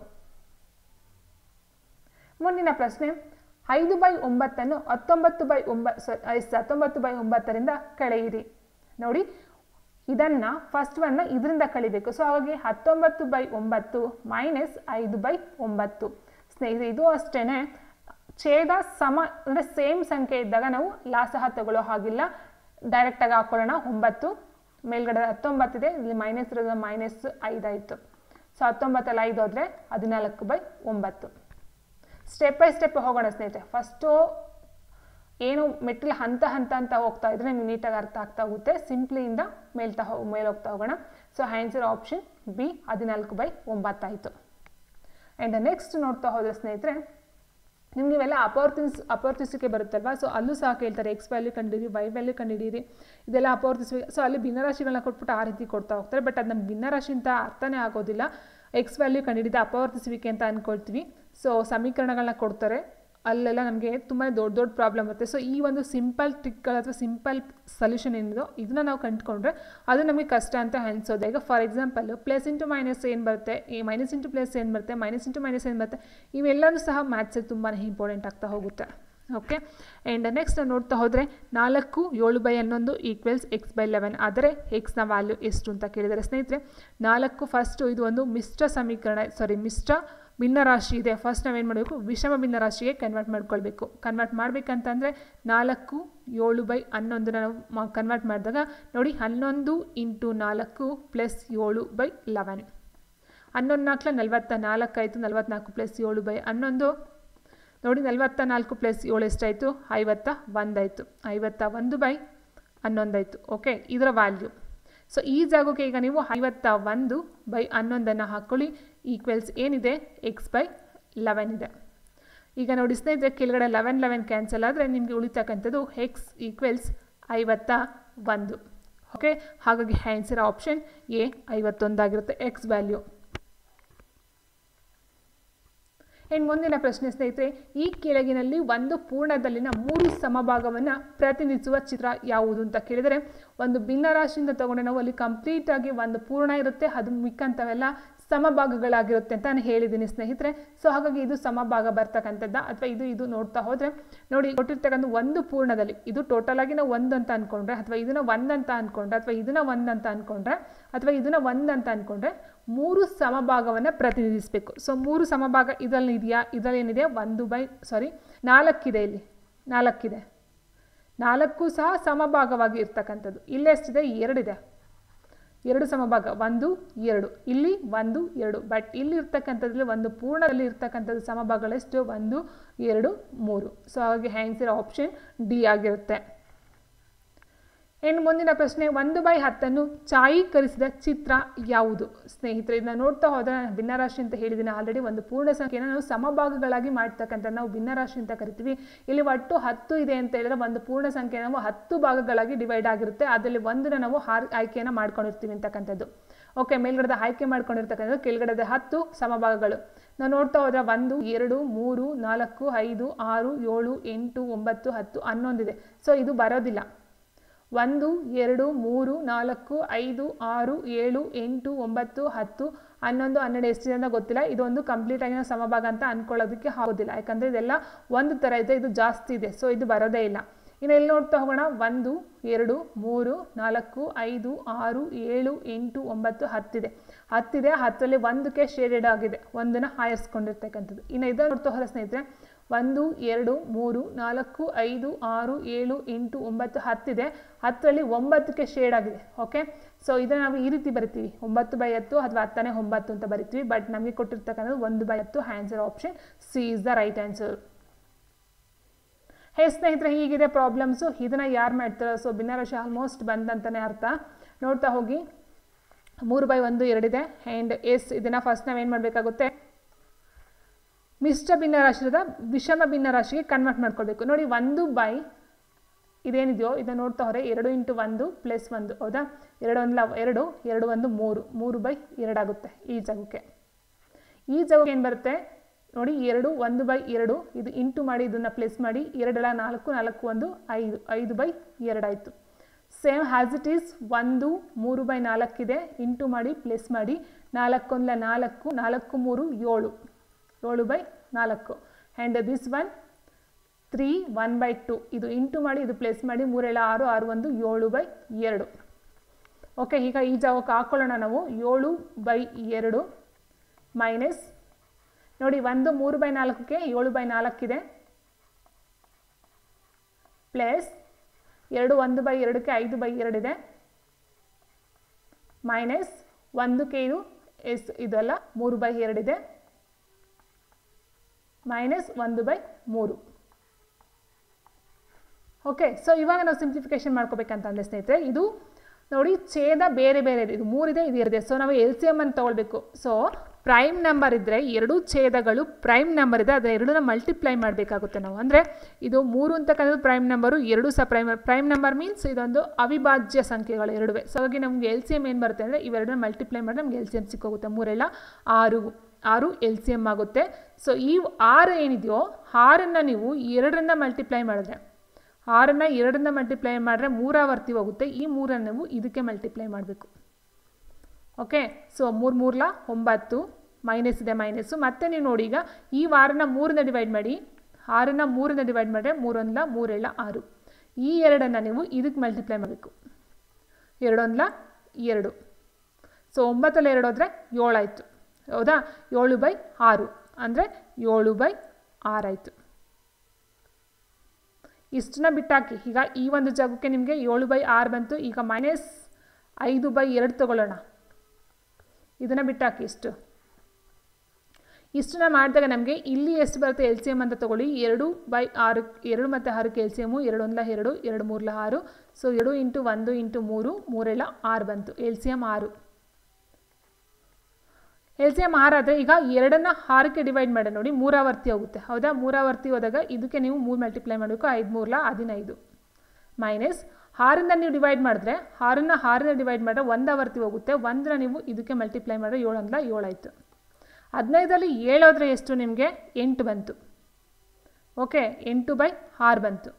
ಮುಂದಿನ ಪ್ರಶ್ನೆ 5/9 19/9ರಿಂದ ಕಳೆಯಿರಿ. ನೋಡಿ, ಇದನ್ನ ಫಸ್ಟ್ ಒನ್ನ ಇದರಿಂದ ಕಳಿಬೇಕು. ಸೊ ಹಾಗಾಗಿ 19/9 -5/9. ಸ್ನೇಹಿತರೆ, ಇದು ಅಷ್ಟೇನೆ ಛೇದ ಸಮ ಅಂದರೆ ಸೇಮ್ ಸಂಖ್ಯೆ ಇದ್ದಾಗ ನಾವು ಲಾಸಹ ತಗೊಳ್ಳೋ ಹಾಗಿಲ್ಲ, ಡೈರೆಕ್ಟಾಗಿ ಹಾಕೊಳ್ಳೋಣ. 9 ಮೇಲ್ಗಡೆ 19 ಇದೆ, ಇಲ್ಲಿ ಮೈನಸ್ ಇರೋದು -5 ಆಯಿತು. ಸೊ 19 5 ಹೋದರೆ 14/9. ಸ್ಟೆಪ್ ಬೈ ಸ್ಟೆಪ್ ಹೋಗೋಣ ಸ್ನೇಹಿತರೆ. ಫಸ್ಟು ಏನು ಮೆಟ್ರಿಲ್ ಹಂತ ಅಂತ ಹೋಗ್ತಾ ಇದ್ರೆ ನಿಮ್ಗೆ ನೀಟಾಗಿ ಅರ್ಥ ಆಗ್ತಾ ಹೋಗುತ್ತೆ. ಸಿಂಪ್ಲಿಯಿಂದ ಮೇಲೆ ಹೋಗ್ತಾ ಹೋಗೋಣ. ಸೊ ಆನ್ಸರ್ ಆಪ್ಷನ್ ಬಿ 14/9 ಆಯಿತು. ಆ್ಯಂಡ್ ನೆಕ್ಸ್ಟ್ ನೋಡ್ತಾ ಹೋದರೆ ಸ್ನೇಹಿತರೆ, ನಿಮ್ಗೆ ಇವೆಲ್ಲ ಅಪವರ್ತಿಸಿಕೆ ಬರುತ್ತಲ್ವಾ. ಸೊ ಅಲ್ಲೂ ಸಹ ಕೇಳ್ತಾರೆ ಎಕ್ಸ್ ವ್ಯಾಲ್ಯೂ ಕಂಡಿಡಿ, ವೈ ವ್ಯಾಲ್ಯೂ ಕಂಡಿಡೀರಿ, ಇದೆಲ್ಲ ಅಪವರ್ತಿಸಿಕೆ. ಸೊ ಅಲ್ಲಿ ಭಿನ್ನರಾಶಿಗಳನ್ನ ಕೊಟ್ಬಿಟ್ಟು ಆ ರೀತಿ ಕೊಡ್ತಾ ಹೋಗ್ತಾರೆ. ಬಟ್ ಅದು ನಮ್ಗೆ ಭಿನ್ನರಾಶಿ ಅಂತ ಅರ್ಥನೇ ಆಗೋದಿಲ್ಲ. ಎಕ್ಸ್ ವ್ಯಾಲ್ಯೂ ಕಂಡಿಡಿದ ಅಪವರ್ತಿಸುವಿಕೆ ಅಂತ ಅಂದ್ಕೊಳ್ತೀವಿ. ಸೊ ಸಮೀಕರಣಗಳನ್ನ ಕೊಡ್ತಾರೆ, ಅಲ್ಲೆಲ್ಲ ನಮಗೆ ತುಂಬಾ ದೊಡ್ಡ ಪ್ರಾಬ್ಲಮ್ ಬರುತ್ತೆ. ಸೊ ಈ ಒಂದು ಸಿಂಪಲ್ ಟ್ರಿಕ್ಗಳು ಅಥವಾ ಸಿಂಪಲ್ ಸೊಲ್ಯೂಷನ್ ಏನಿದೋ ಇದನ್ನ ನಾವು ಕಂಡುಕೊಂಡ್ರೆ ಅದು ನಮಗೆ ಕಷ್ಟ ಅಂತ ಅನಿಸೋದು. ಈಗ for example plus into minus ಏನು ಬರುತ್ತೆ, ಮೈನಸ್ ಇಂಟು ಪ್ಲಸ್ ಏನು ಬರುತ್ತೆ, ಮೈನಸ್ ಇಂಟು ಮೈನಸ್ ಏನು ಬರುತ್ತೆ, ಇವೆಲ್ಲವೂ ಸಹ ಮ್ಯಾಥ್ಸಲ್ಲಿ ತುಂಬಾ ಇಂಪಾರ್ಟೆಂಟ್ ಆಗ್ತಾ ಹೋಗುತ್ತೆ. ಓಕೆ, ಆ್ಯಂಡ್ ನೆಕ್ಸ್ಟ್ ನಾವು ನೋಡ್ತಾ ಹೋದರೆ 4 7/11 ಈಕ್ವಲ್ಸ್ x/11. ಆದರೆ ಎಕ್ಸ್ನ ವ್ಯಾಲ್ಯೂ ಎಷ್ಟು ಅಂತ ಕೇಳಿದರೆ ಸ್ನೇಹಿತರೆ, 4 ಫಸ್ಟು ಇದು ಒಂದು ಮಿಶ್ರ ಭಿನ್ನರಾಶಿ ಇದೆ. ಫಸ್ಟ್ ನಾವೇನು ಮಾಡಬೇಕು, ವಿಷಮ ಭಿನ್ನರಾಶಿಗೆ ಕನ್ವರ್ಟ್ ಮಾಡ್ಕೊಳ್ಬೇಕು. ಕನ್ವರ್ಟ್ ಮಾಡಬೇಕಂತಂದರೆ 4 7/11 ನಾವು ಕನ್ವರ್ಟ್ ಮಾಡಿದಾಗ ನೋಡಿ 11 × 4 + 7/11. 11 4 44 ಆಯಿತು. 44 + 7/11 ನೋಡಿ 44 + 7 ಎಷ್ಟಾಯಿತು, 51 ಆಯಿತು. 51/11 ಆಯಿತು. ಓಕೆ, ಇದರ ವ್ಯಾಲ್ಯೂ. ಸೊ ಈ ಜಾಗಕ್ಕೆ ಈಗ ನೀವು 51/11 ಹಾಕ್ಕೊಳ್ಳಿ. ಈಕ್ವಲ್ಸ್ ಏನಿದೆ x/11 ಇದೆ. ಈಗ ನೋಡಿ ಸ್ನೇಹಿತರೆ, ಕೆಳಗಡೆ 11 ಕ್ಯಾನ್ಸಲ್ ಆದರೆ ನಿಮಗೆ ಉಳಿತಕ್ಕಂಥದ್ದು x = 51. ಓಕೆ, ಹಾಗಾಗಿ ಆನ್ಸರ್ ಆಪ್ಷನ್ ಎ 51 ಆಗಿರುತ್ತೆ ಎಕ್ಸ್ ವ್ಯಾಲ್ಯೂ. ಇನ್ನು ಮುಂದಿನ ಪ್ರಶ್ನೆ ಸ್ನೇಹಿತರೆ, ಈ ಕೆಳಗಿನಲ್ಲಿ ಒಂದು ಪೂರ್ಣದಲ್ಲಿನ 3 ಸಮಭಾಗವನ್ನು ಪ್ರತಿನಿಧಿಸುವ ಚಿತ್ರ ಯಾವುದು ಅಂತ ಕೇಳಿದರೆ, ಒಂದು ಭಿನ್ನರಾಶಿಯಿಂದ ತಗೊಂಡು ನಾವು ಅಲ್ಲಿ ಕಂಪ್ಲೀಟಾಗಿ ಒಂದು ಪೂರ್ಣ ಇರುತ್ತೆ, ಅದು ಮಿಕ್ಕಂಥವೆಲ್ಲ ಸಮಭಾಗಗಳಾಗಿರುತ್ತೆ ಅಂತ ನಾನು ಹೇಳಿದ್ದೀನಿ ಸ್ನೇಹಿತರೆ. ಸೊ ಹಾಗಾಗಿ ಇದು ಸಮಭಾಗ ಬರ್ತಕ್ಕಂಥದ್ದು ಅಥವಾ ಇದು ನೋಡ್ತಾ ಹೋದರೆ ನೋಡಿ ಕೊಟ್ಟಿರ್ತಕ್ಕಂಥ ಒಂದು ಪೂರ್ಣದಲ್ಲಿ ಇದು ಟೋಟಲ್ ಆಗಿ ನಾವು 1 ಅಂತ ಅಂದ್ಕೊಂಡ್ರೆ ಅಥವಾ ಇದನ್ನ 1 ಅಂತ ಅಂದ್ಕೊಂಡ್ರೆ ಅಥವಾ ಇದನ್ನ 1 ಅಂತ ಅಂದ್ಕೊಂಡ್ರೆ ಅಥವಾ ಇದನ್ನ 1 ಅಂತ ಅಂದ್ಕೊಂಡ್ರೆ 3 ಸಮಭಾಗವನ್ನು ಪ್ರತಿನಿಧಿಸಬೇಕು. ಸೊ 3 ಸಮಭಾಗ ಇದರಲ್ಲಿ ಇದೆಯಾ, ಇದರಲ್ಲಿ ಏನಿದೆ 4 ಇದೆ, ಇಲ್ಲಿ 4 ಇದೆ. 4 ಸಹ ಸಮಭಾಗವಾಗಿ ಇರ್ತಕ್ಕಂಥದ್ದು. ಇಲ್ಲೆಷ್ಟಿದೆ, 2 ಇದೆ. 2 ಸಮಭಾಗ 1 2, ಇಲ್ಲಿ 1 2. ಬಟ್ ಇಲ್ಲಿ ಇರ್ತಕ್ಕಂಥದ್ರಲ್ಲಿ ಒಂದು ಪೂರ್ಣದಲ್ಲಿ ಇರ್ತಕ್ಕಂಥದ್ದು ಸಮಭಾಗಗಳೆಷ್ಟು 1 2 3. ಸೊ ಹಾಗಾಗಿ ಆನ್ಸರ್ ಆಪ್ಷನ್ ಡಿ ಆಗಿರುತ್ತೆ. ಇನ್ನು ಮುಂದಿನ ಪ್ರಶ್ನೆ, 1/10 ಛಾಯೀಕರಿಸಿದ ಚಿತ್ರ ಯಾವುದು ಸ್ನೇಹಿತರೆ? ಇದನ್ನ ನೋಡ್ತಾ ಹೋದರೆ ಭಿನ್ನರಾಶಿ ಅಂತ ಹೇಳಿದ್ದೀನಿ ಆಲ್ರೆಡಿ. ಒಂದು ಪೂರ್ಣ ಸಂಖ್ಯೆನ ನಾವು ಸಮಭಾಗಗಳಾಗಿ ಮಾಡ್ತಕ್ಕಂಥ ನಾವು ಭಿನ್ನರಾಶಿ ಅಂತ ಕರಿತೀವಿ. ಇಲ್ಲಿ ಒಟ್ಟು 10 ಇದೆ ಅಂತ ಹೇಳಿದ್ರೆ ಒಂದು ಪೂರ್ಣ ಸಂಖ್ಯೆ ನಾವು 10 ಭಾಗಗಳಾಗಿ ಡಿವೈಡ್ ಆಗಿರುತ್ತೆ. ಅದರಲ್ಲಿ ಒಂದನ್ನ ನಾವು ಆಯ್ಕೆಯನ್ನು ಮಾಡ್ಕೊಂಡಿರ್ತೀವಿ ಅಂತಕ್ಕಂಥದ್ದು. ಓಕೆ, ಮೇಲ್ಗಡೆ ಆಯ್ಕೆ ಮಾಡ್ಕೊಂಡಿರ್ತಕ್ಕಂಥದ್ದು, ಕೆಳಗಡೆ 10 ಸಮಭಾಗಗಳು. ನಾವು ನೋಡ್ತಾ ಹೋದರೆ 1 2 3 4 5 6 7 8 9 10 11 ಇದೆ. ಸೊ ಇದು ಬರೋದಿಲ್ಲ. 1 2 3 4 5 6 7 8 9 10 11 12 ಎಷ್ಟಿದೆ ಅಂತ ಗೊತ್ತಿಲ್ಲ. ಇದೊಂದು ಕಂಪ್ಲೀಟ್ ಆಗಿ ಸಮಭಾಗ ಅಂತ ಅನ್ಕೊಳ್ಳೋದಕ್ಕೆ ಆಗೋದಿಲ್ಲ, ಯಾಕಂದರೆ ಇದೆಲ್ಲ ಒಂದು ಥರ ಇದೆ, ಇದು ಜಾಸ್ತಿ ಇದೆ. ಸೊ ಇದು ಬರೋದೇ ಇಲ್ಲ. ಇನ್ನು ಎಲ್ಲಿ ನೋಡ್ತಾ ಹೋಗೋಣ, 1 2 3 4 5 6 7 8 9 10 ಇದೆ. 10 ಇದೆ, 10ರಲ್ಲಿ 1ಕ್ಕೆ ಶೇಡೆಡ್ ಆಗಿದೆ, ಒಂದನ್ನು ಆಯರ್ಸ್ಕೊಂಡಿರ್ತಕ್ಕಂಥದ್ದು. ಇನ್ನು ಇದನ್ನು ನೋಡ್ತಾ ಹೋದ ಸ್ನೇಹಿತರೆ, 1 2 3 4 5 6 7 8 9 10 ಇದೆ. 10ರಲ್ಲಿ 9ಕ್ಕೆ ಶೇಡ್ ಆಗಿದೆ. ಓಕೆ, ಸೊ ಇದನ್ನು ನಾವು ಈ ರೀತಿ ಬರಿತೀವಿ, 9/10 ಅಥವಾ 10ನೇ 9 ಅಂತ ಬರಿತೀವಿ. ಬಟ್ ನಮಗೆ ಕೊಟ್ಟಿರ್ತಕ್ಕಂಥದ್ದು 1/10. Answer option C is the right answer. ಹೇ ಸ್ನೇಹಿತರೆ, ಹೀಗಿದೆ ಪ್ರಾಬ್ಲಮ್ಸು. ಇದನ್ನು ಯಾರು ಮಾಡ್ತಾರೋ ಸೊ ಭಿನ್ನರಾಶಿ ಆಲ್ಮೋಸ್ಟ್ ಬಂದಂತಲೇ ಅರ್ಥ. ನೋಡ್ತಾ ಹೋಗಿ, 3/1 2 ಇದೆ. ಆ್ಯಂಡ್ ಎಸ್ ಇದನ್ನು ಫಸ್ಟ್ ನಾವೇನು ಮಾಡಬೇಕಾಗುತ್ತೆ, ಮಿಶ್ರ ಭಿನ್ನರಾಶಿಯಿಂದ ವಿಷಮ ಭಿನ್ನರಾಶಿಗೆ ಕನ್ವರ್ಟ್ ಮಾಡ್ಕೊಳ್ಬೇಕು. ನೋಡಿ 1 ಇದೇನಿದೆಯೋ ಇದನ್ನು ನೋಡ್ತಾ ಹೊರೆ 2 × 1 + 1 ಹೌದಾ, 2 1 2 2 1 3 3/2 ಆಗುತ್ತೆ. ಈ ಜಾಗಕ್ಕೆ ಏನು ಬರುತ್ತೆ ನೋಡಿ 2 1/2 ಇದು ಇಂಟು ಮಾಡಿ ಇದನ್ನು ಪ್ಲಸ್ ಮಾಡಿ 2 4 4 1 5 5/2 ಆಯಿತು. ಸೇಮ್ ಹ್ಯಾಸ್ ಇಟ್ ಈಸ್ 1 3/4 ಇದೆ, ಇಂಟು ಮಾಡಿ ಪ್ಲಸ್ ಮಾಡಿ 4 1 4 4 3 7 7/4 ಆ್ಯಂಡ್ ದಿಸ್ ಒನ್ 3 1/2 ಇದು ಇಂಟು ಮಾಡಿ ಇದು ಪ್ಲಸ್ ಮಾಡಿ 3 6 6 1 7/2. ಓಕೆ, ಈಗ ಈ ಜಾಗಕ್ಕೆ ಹಾಕ್ಕೊಳ್ಳೋಣ ನಾವು 7/2 ಮೈನಸ್ ನೋಡಿ 1 3/4ಕ್ಕೆ 7/4 ಇದೆ, ಪ್ಲಸ್ 2 1/2ಕ್ಕೆ 5/2 ಇದೆ, ಮೈನಸ್ 1ಕ್ಕೆ ಇದು ಇದಲ್ಲ 3/2 ಇದೆ, ಮೈನಸ್ 1/3. ಓಕೆ, ಸೊ ಇವಾಗ ನಾವು ಸಿಂಪ್ಲಿಫಿಕೇಶನ್ ಮಾಡ್ಕೋಬೇಕಂತಂದರೆ ಸ್ನೇಹಿತರೆ, ಇದು ನೋಡಿ ಛೇದ ಬೇರೆ ಬೇರೆ ಇದೆ, ಇದು 3 ಇದೆ, ಇದು 2 ಇದೆ. ಸೊ ನಾವು LCM ಅನ್ನು ತೊಗೊಳ್ಬೇಕು. ಸೊ ಪ್ರೈಮ್ ನಂಬರ್ ಇದ್ದರೆ 2 ಛೇದಗಳು ಪ್ರೈಮ್ ನಂಬರ್ ಇದೆ, ಅದರ 2ನ ಮಲ್ಟಿಪ್ಲೈ ಮಾಡಬೇಕಾಗುತ್ತೆ ನಾವು. ಅಂದರೆ ಇದು 3 ಅಂತಕ್ಕಂಥದ್ದು ಪ್ರೈಮ್ ನಂಬರು, 2 ಸಹ ಪ್ರೈಮ್ ನಂಬರ್ ಮೀನ್ಸ್ ಇದೊಂದು ಅವಿಭಾಜ್ಯ ಸಂಖ್ಯೆಗಳು 2. ಸೊ ಹಾಗಾಗಿ ನಮಗೆ LCM ಏನು ಬರುತ್ತೆ ಅಂದರೆ ಇವೆರಡನ್ನ ಮಲ್ಟಿಪ್ಲೈ ಮಾಡಿದ್ರೆ ನಮಗೆ LCM ಸಿಕ್ಕೋಗುತ್ತೆ. 3 6 LCM ಆಗುತ್ತೆ. ಸೊ ಈ 6 ಏನಿದೆಯೋ 6ನ್ನು ನೀವು 2ರಿಂದ ಮಲ್ಟಿಪ್ಲೈ ಮಾಡಿದ್ರೆ 6ನ್ನು 2ರಿಂದ ಮಲ್ಟಿಪ್ಲೈ ಮಾಡಿದ್ರೆ 3 ಆವರ್ತಿ ಹೋಗುತ್ತೆ. ಈ 3ಅನ್ನು ನೀವು ಇದಕ್ಕೆ ಮಲ್ಟಿಪ್ಲೈ ಮಾಡಬೇಕು. ಓಕೆ, ಸೊ 3 3 9 ಮೈನಸ್ ಇದೆ ಮೈನಸ್ಸು. ಮತ್ತೆ ನೀವು ನೋಡಿ ಈಗ ಈ ವಾರನ 3ರಿಂದ ಡಿವೈಡ್ ಮಾಡಿ, 6ನ್ನು 3ರಿಂದ ಡಿವೈಡ್ ಮಾಡಿದ್ರೆ 3 1 3 6. ಈ 2ಅನ್ನು ನೀವು ಇದಕ್ಕೆ ಮಲ್ಟಿಪ್ಲೈ ಮಾಡಬೇಕು. 2 1 2. ಸೊ 9ರಲ್ಲಿ 2 ಹೋದರೆ 7 ಆಯಿತು ಹೌದಾ, 7/6 ಅಂದರೆ 7/6 ಆಯಿತು. ಇಷ್ಟನ್ನ ಬಿಟ್ಟಾಕಿ. ಈಗ ಈ ಒಂದು ಜಾಗಕ್ಕೆ ನಿಮಗೆ 7/6 ಬಂತು. ಈಗ ಮೈನಸ್ 5/2 ತಗೊಳ್ಳೋಣ, ಇದನ್ನು ಬಿಟ್ಟಾಕಿ. ಇಷ್ಟನ್ನ ಮಾಡಿದಾಗ ನಮಗೆ ಇಲ್ಲಿ ಎಷ್ಟು ಬರುತ್ತೆ LCM ಅಂತ ತೊಗೊಳ್ಳಿ. 2/6 2 ಮತ್ತು 6ಕ್ಕೆ LCM 2 1 2 2 3 6. ಸೊ 2 × 1 × 3 3 6 ಬಂತು. LCM 6. LCM 6 ಆದರೆ ಈಗ 2ನ್ನು 6ಕ್ಕೆ ಡಿವೈಡ್ ಮಾಡಿ ನೋಡಿ 3 ಆವರ್ತಿ ಹೋಗುತ್ತೆ ಹೌದಾ. 3 ಆವರ್ತಿ ಹೋದಾಗ ಇದಕ್ಕೆ ನೀವು 3 ಮಲ್ಟಿಪ್ಲೈ ಮಾಡಬೇಕು. 5 3 15 ಮೈನಸ್ 6ರಿಂದ ನೀವು ಡಿವೈಡ್ ಮಾಡಿದ್ರೆ 6ನ್ನು 6ರಿಂದ ಡಿವೈಡ್ ಮಾಡಿದ್ರೆ 1 ಆವರ್ತಿ ಹೋಗುತ್ತೆ. 1ನ ನೀವು ಇದಕ್ಕೆ ಮಲ್ಟಿಪ್ಲೈ ಮಾಡಿದ್ರೆ 7 1 7 ಆಯಿತು. 15ರಲ್ಲಿ 7 ಹೋದರೆ ಎಷ್ಟು ನಿಮಗೆ 8 ಬಂತು. ಓಕೆ, 8/6 ಬಂತು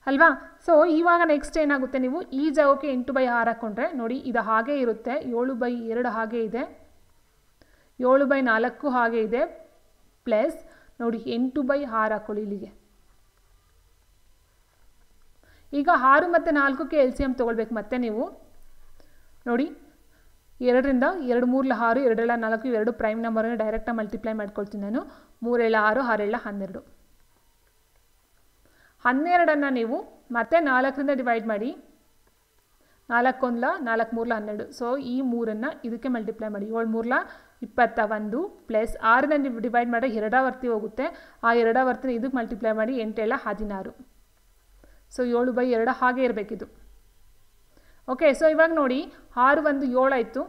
ಅಲ್ವಾ. ಸೊ ಇವಾಗ ನೆಕ್ಸ್ಟ್ ಏನಾಗುತ್ತೆ, ನೀವು ಈ ಜಾಗಕ್ಕೆ 8/6 ಹಾಕ್ಕೊಂಡ್ರೆ ನೋಡಿ ಇದು ಹಾಗೇ ಇರುತ್ತೆ. 7/2 ಹಾಗೇ ಇದೆ, 7/4 ಹಾಗೇ ಇದೆ, ಪ್ಲಸ್ ನೋಡಿ 8/6 ಹಾಕ್ಕೊಳ್ಳಿ ಇಲ್ಲಿಗೆ. ಈಗ 6 ಮತ್ತು 4ಕ್ಕೆ LCM ತೊಗೊಳ್ಬೇಕು. ಮತ್ತೆ ನೀವು ನೋಡಿ 2ರಿಂದ 2 3 6 2 4 2 ಪ್ರೈಮ್ ನಂಬರನ್ನು ಡೈರೆಕ್ಟಾಗಿ ಮಲ್ಟಿಪ್ಲೈ ಮಾಡ್ಕೊಳ್ತೀನಿ ನಾನು. 3 6 6 12. 12ಅನ್ನು ನೀವು ಮತ್ತೆ 4ರಿಂದ ಡಿವೈಡ್ ಮಾಡಿ. 4 1 4 3 12. ಸೊ ಈ 3ಅನ್ನು ಇದಕ್ಕೆ ಮಲ್ಟಿಪ್ಲೈ ಮಾಡಿ. 7 3 21 ಪ್ಲಸ್ 6ರಿಂದ ಡಿವೈಡ್ ಮಾಡಿ 2 ಆವರ್ತಿ ಹೋಗುತ್ತೆ. ಆ 2 ಆವರ್ತಿನ ಇದಕ್ಕೆ ಮಲ್ಟಿಪ್ಲೈ ಮಾಡಿ 8 16. ಸೊ 7/2 ಹಾಗೆ ಇರಬೇಕಿದು. ಓಕೆ, ಸೊ ಇವಾಗ ನೋಡಿ 6 1 7 ಆಯಿತು,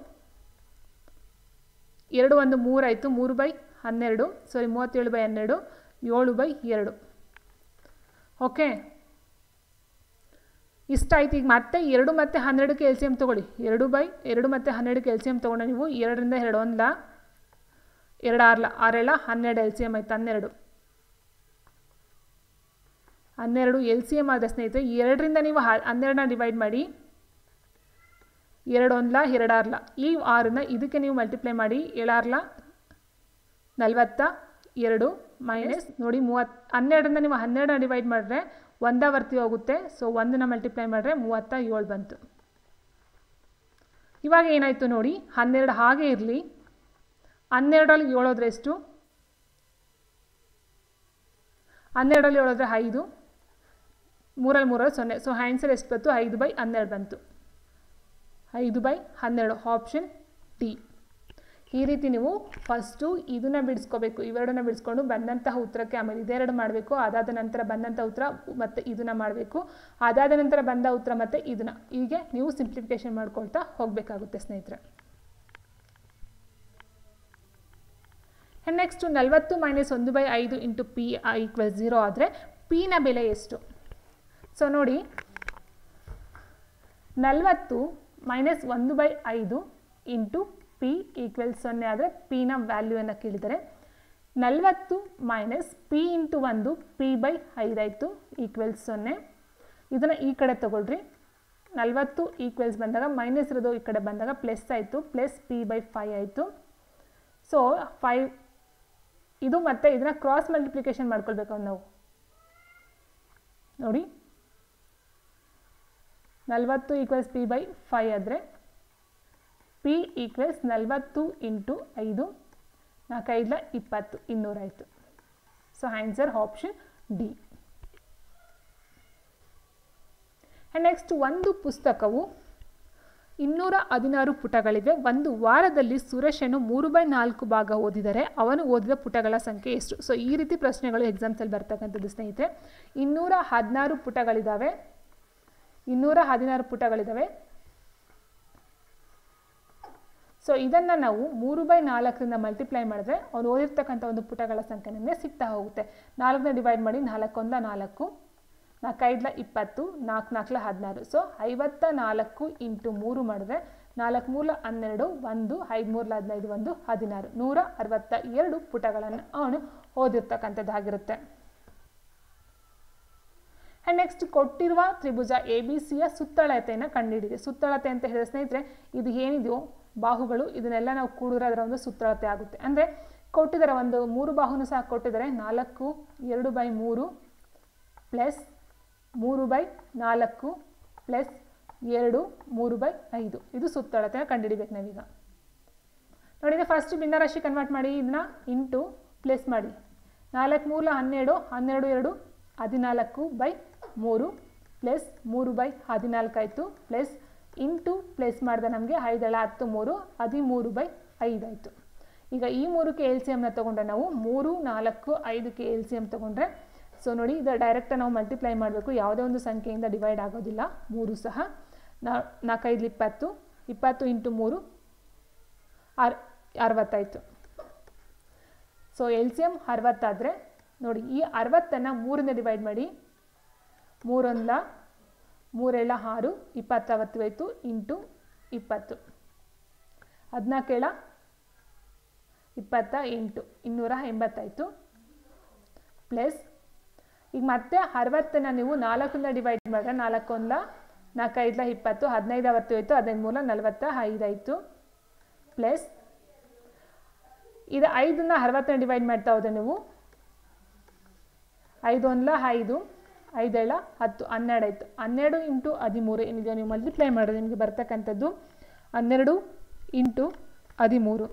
2 1 3 ಆಯಿತು, 3/12 ಸಾರಿ 37/12 7/2. ಓಕೆ, ಇಷ್ಟಾಯ್ತು. ಈಗ ಮತ್ತೆ 2 ಮತ್ತು 12ಕ್ಕೆ LCM ತೊಗೊಳ್ಳಿ. 2 ಮತ್ತು 12ಕ್ಕೆ LCM ತೊಗೊಂಡು ನೀವು 2ರಿಂದ 2 1 2 6 6 12 LCM ಆಯ್ತು 12. 12 LCM ಆದ ಸ್ನೇಹಿತರೆ 2ರಿಂದ ನೀವು 12ನ ಡಿವೈಡ್ ಮಾಡಿ. 2 1 2 6 ಈ 6ನ ಇದಕ್ಕೆ ನೀವು ಮಲ್ಟಿಪ್ಲೈ ಮಾಡಿ. 7 6 42 ಮೈನಸ್ ನೋಡಿ 30. 12ರಿಂದ ನೀವು 12ನ ಡಿವೈಡ್ ಮಾಡಿದ್ರೆ 1 ಆವರ್ತಿ ಹೋಗುತ್ತೆ. ಸೊ 1ನ ಮಲ್ಟಿಪ್ಲೈ ಮಾಡಿದ್ರೆ 37 ಬಂತು. ಇವಾಗ ಏನಾಯಿತು ನೋಡಿ, 12 ಹಾಗೆ ಇರಲಿ. 12ರಲ್ಲಿ 7 ಹೋದರೆ ಎಷ್ಟು, 12ರಲ್ಲಿ 7 ಹೋದರೆ 5, 3ರಲ್ಲಿ 3 0. ಸೊ ಆನ್ಸರ್ ಎಷ್ಟು ಬಂತು, 5/12 ಬಂತು. 5/12 ಆಪ್ಷನ್ ಡಿ. ಈ ರೀತಿ ನೀವು ಫಸ್ಟು ಇದನ್ನು ಬಿಡಿಸ್ಕೋಬೇಕು, ಇವೆರಡನ್ನ ಬಿಡಿಸ್ಕೊಂಡು ಬಂದಂತಹ ಉತ್ತರಕ್ಕೆ ಆಮೇಲೆ ಇದೆರಡು ಮಾಡಬೇಕು. ಅದಾದ ನಂತರ ಬಂದಂಥ ಉತ್ತರ ಮತ್ತು ಇದನ್ನು ಮಾಡಬೇಕು. ಅದಾದ ನಂತರ ಬಂದ ಉತ್ತರ ಮತ್ತು ಇದನ್ನು, ಹೀಗೆ ನೀವು ಸಿಂಪ್ಲಿಫಿಕೇಶನ್ ಮಾಡ್ಕೊಳ್ತಾ ಹೋಗಬೇಕಾಗುತ್ತೆ ಸ್ನೇಹಿತರೆ. And next 40 - 1/5 into P equal 0 ಆದರೆ ಪಿನ ಬೆಲೆ ಎಷ್ಟು? ಸೊ ನೋಡಿ, 40 - 1/5 ಇಂಟು ಪಿ ಈಕ್ವಲ್ 0 ಆದರೆ ಪಿನ ವ್ಯಾಲ್ಯೂವನ್ನು ಕೇಳಿದರೆ 40 ಮೈನಸ್ ಪಿ ಇಂಟು 1 p/5 ಆಯಿತು ಈಕ್ವಲ್ 0. ಇದನ್ನು ಈ ಕಡೆ ತಗೊಳ್ರಿ. 40 ಈಕ್ವಲ್ಸ್ ಬಂದಾಗ ಮೈನಸ್ ಇರೋದು ಈ ಕಡೆ ಬಂದಾಗ ಪ್ಲಸ್ ಆಯಿತು, ಪ್ಲಸ್ p/5 ಆಯಿತು. ಸೊ 5 ಇದು ಮತ್ತೆ ಇದನ್ನು ಕ್ರಾಸ್ ಮಲ್ಟಿಪ್ಲಿಕೇಶನ್ ಮಾಡ್ಕೊಳ್ಬೇಕು ನಾವು. ನೋಡಿ, 40 ಈಕ್ವಲ್ಸ್ p/5 ಆದರೆ p ಈಕ್ವಲ್ಸ್ 40 ಇಂಟು 5, 4 5 20, 200 ಆಯಿತು. So answer option D. And next, ಒಂದು ಪುಸ್ತಕವು 216 ಪುಟಗಳಿವೆ. ಒಂದು ವಾರದಲ್ಲಿ ಸುರೇಶನು 3/4 ಭಾಗ ಓದಿದರೆ ಅವನು ಓದಿದ ಪುಟಗಳ ಸಂಖ್ಯೆ ಎಷ್ಟು? ಸೊ ಈ ರೀತಿ ಪ್ರಶ್ನೆಗಳು ಎಕ್ಸಾಮ್ಸಲ್ಲಿ ಬರ್ತಕ್ಕಂಥದ್ದು ಸ್ನೇಹಿತರೆ. 216 ಪುಟಗಳಿದ್ದಾವೆ. 216 ಪುಟಗಳಿದ್ದಾವೆ. ಸೊ ಇದನ್ನು ನಾವು 3/4ರಿಂದ ಮಲ್ಟಿಪ್ಲೈ ಮಾಡಿದ್ರೆ ಅವನು ಓದಿರ್ತಕ್ಕಂಥ ಒಂದು ಪುಟಗಳ ಸಂಖ್ಯೆ ನಮಗೆ ಸಿಗ್ತಾ ಹೋಗುತ್ತೆ. 4ನ ಡಿವೈಡ್ ಮಾಡಿ, 4 1 4, 4 5 20, 4 4 16. ಸೊ 54 ಇಂಟು 3 ಮಾಡಿದ್ರೆ 4 3 12, 1 5 3 15 1 16, 162 ಪುಟಗಳನ್ನು ಅವನು ಓದಿರ್ತಕ್ಕಂಥದ್ದಾಗಿರುತ್ತೆ. ಆ್ಯಂಡ್ ನೆಕ್ಸ್ಟ್, ಕೊಟ್ಟಿರುವ ತ್ರಿಭುಜ ABC ಯ ಸುತ್ತಳತೆಯನ್ನು ಕಂಡುಹಿಡಿದೆ. ಸುತ್ತಳತೆ ಅಂತ ಹೇಳಿದ್ರೆ ಸ್ನೇಹಿತರೆ, ಇದು ಏನಿದೆಯೋ ಬಾಹುಗಳು, ಇದನ್ನೆಲ್ಲ ನಾವು ಕೂಡಿದ್ರೆ ಅದರ ಒಂದು ಸುತ್ತಳತೆ ಆಗುತ್ತೆ. ಅಂದರೆ ಕೊಟ್ಟಿದ್ದಾರೆ, ಒಂದು 3 ಬಾಹುನು ಸಹ ಕೊಟ್ಟಿದ್ದಾರೆ. 4 2/3 ಪ್ಲಸ್ 3/4 ಪ್ಲಸ್ 2 3/5. ಇದು ಸುತ್ತಳತೆಯನ್ನು ಕಂಡುಹಿಡಿಬೇಕು ನಾವೀಗ. ನೋಡಿ, ಫಸ್ಟ್ ಭಿನ್ನರಾಶಿ ಕನ್ವರ್ಟ್ ಮಾಡಿ, ಇದನ್ನ ಇಂಟು ಪ್ಲಸ್ ಮಾಡಿ. 4 3 12, 12 2 14/3 ಪ್ಲಸ್ 3/14 ಆಯಿತು, ಪ್ಲಸ್ ಇಂಟು ಪ್ಲಸ್ ಮಾಡಿದೆ ನಮಗೆ 5 10 3 13/5 ಆಯಿತು. ಈಗ ಈ 3ಕ್ಕೆ ಎಲ್ ಸಿ ಎಮ್ನ ತೊಗೊಂಡ್ರೆ ನಾವು 3 4 5ಕ್ಕೆ ಎಲ್ ಸಿ ಎಮ್ ತೊಗೊಂಡ್ರೆ, ಸೊ ನೋಡಿ, ಇದು ಡೈರೆಕ್ಟಾಗಿ ನಾವು ಮಲ್ಟಿಪ್ಲೈ ಮಾಡಬೇಕು. ಯಾವುದೇ ಒಂದು ಸಂಖ್ಯೆಯಿಂದ ಡಿವೈಡ್ ಆಗೋದಿಲ್ಲ. 3 ಸಹ 4 5 20, 20 ಇಂಟು 3 60 ಆಯಿತು. ಸೊ ಎಲ್ ಸಿ ಎಮ್ 60 ಆದರೆ ನೋಡಿ, ಈ 60ನ್ನು 3ರಿಂದ ಡಿವೈಡ್ ಮಾಡಿ. 3 1 3 6 20 ಆಯಿತು ಇಂಟು 20, 14 28 280 ಆಯಿತು. ಪ್ಲಸ್ ಈಗ ಮತ್ತೆ 60ನ್ನು ನೀವು 4ರಿಂದ ಡಿವೈಡ್ ಮಾಡಿದ್ರೆ 4 1 4 5 20, 15 ಅವತ್ತು ಆಯಿತು, 15 3 45 ಆಯಿತು. ಪ್ಲಸ್ ಇದು 5ನ್ನ 60ನ್ನ ಡಿವೈಡ್ ಮಾಡ್ತಾ ಹೋದರೆ ನೀವು 5 1 5 5 7 10 12 ಆಯಿತು. 12 ಇಂಟು 13 ಏನಿದೆಯೋ ನೀವು ಮಲ್ಟಿಪ್ಲೈ ಮಾಡಿದ್ರೆ ನಿಮಗೆ ಬರ್ತಕ್ಕಂಥದ್ದು 12 ಇಂಟು 13.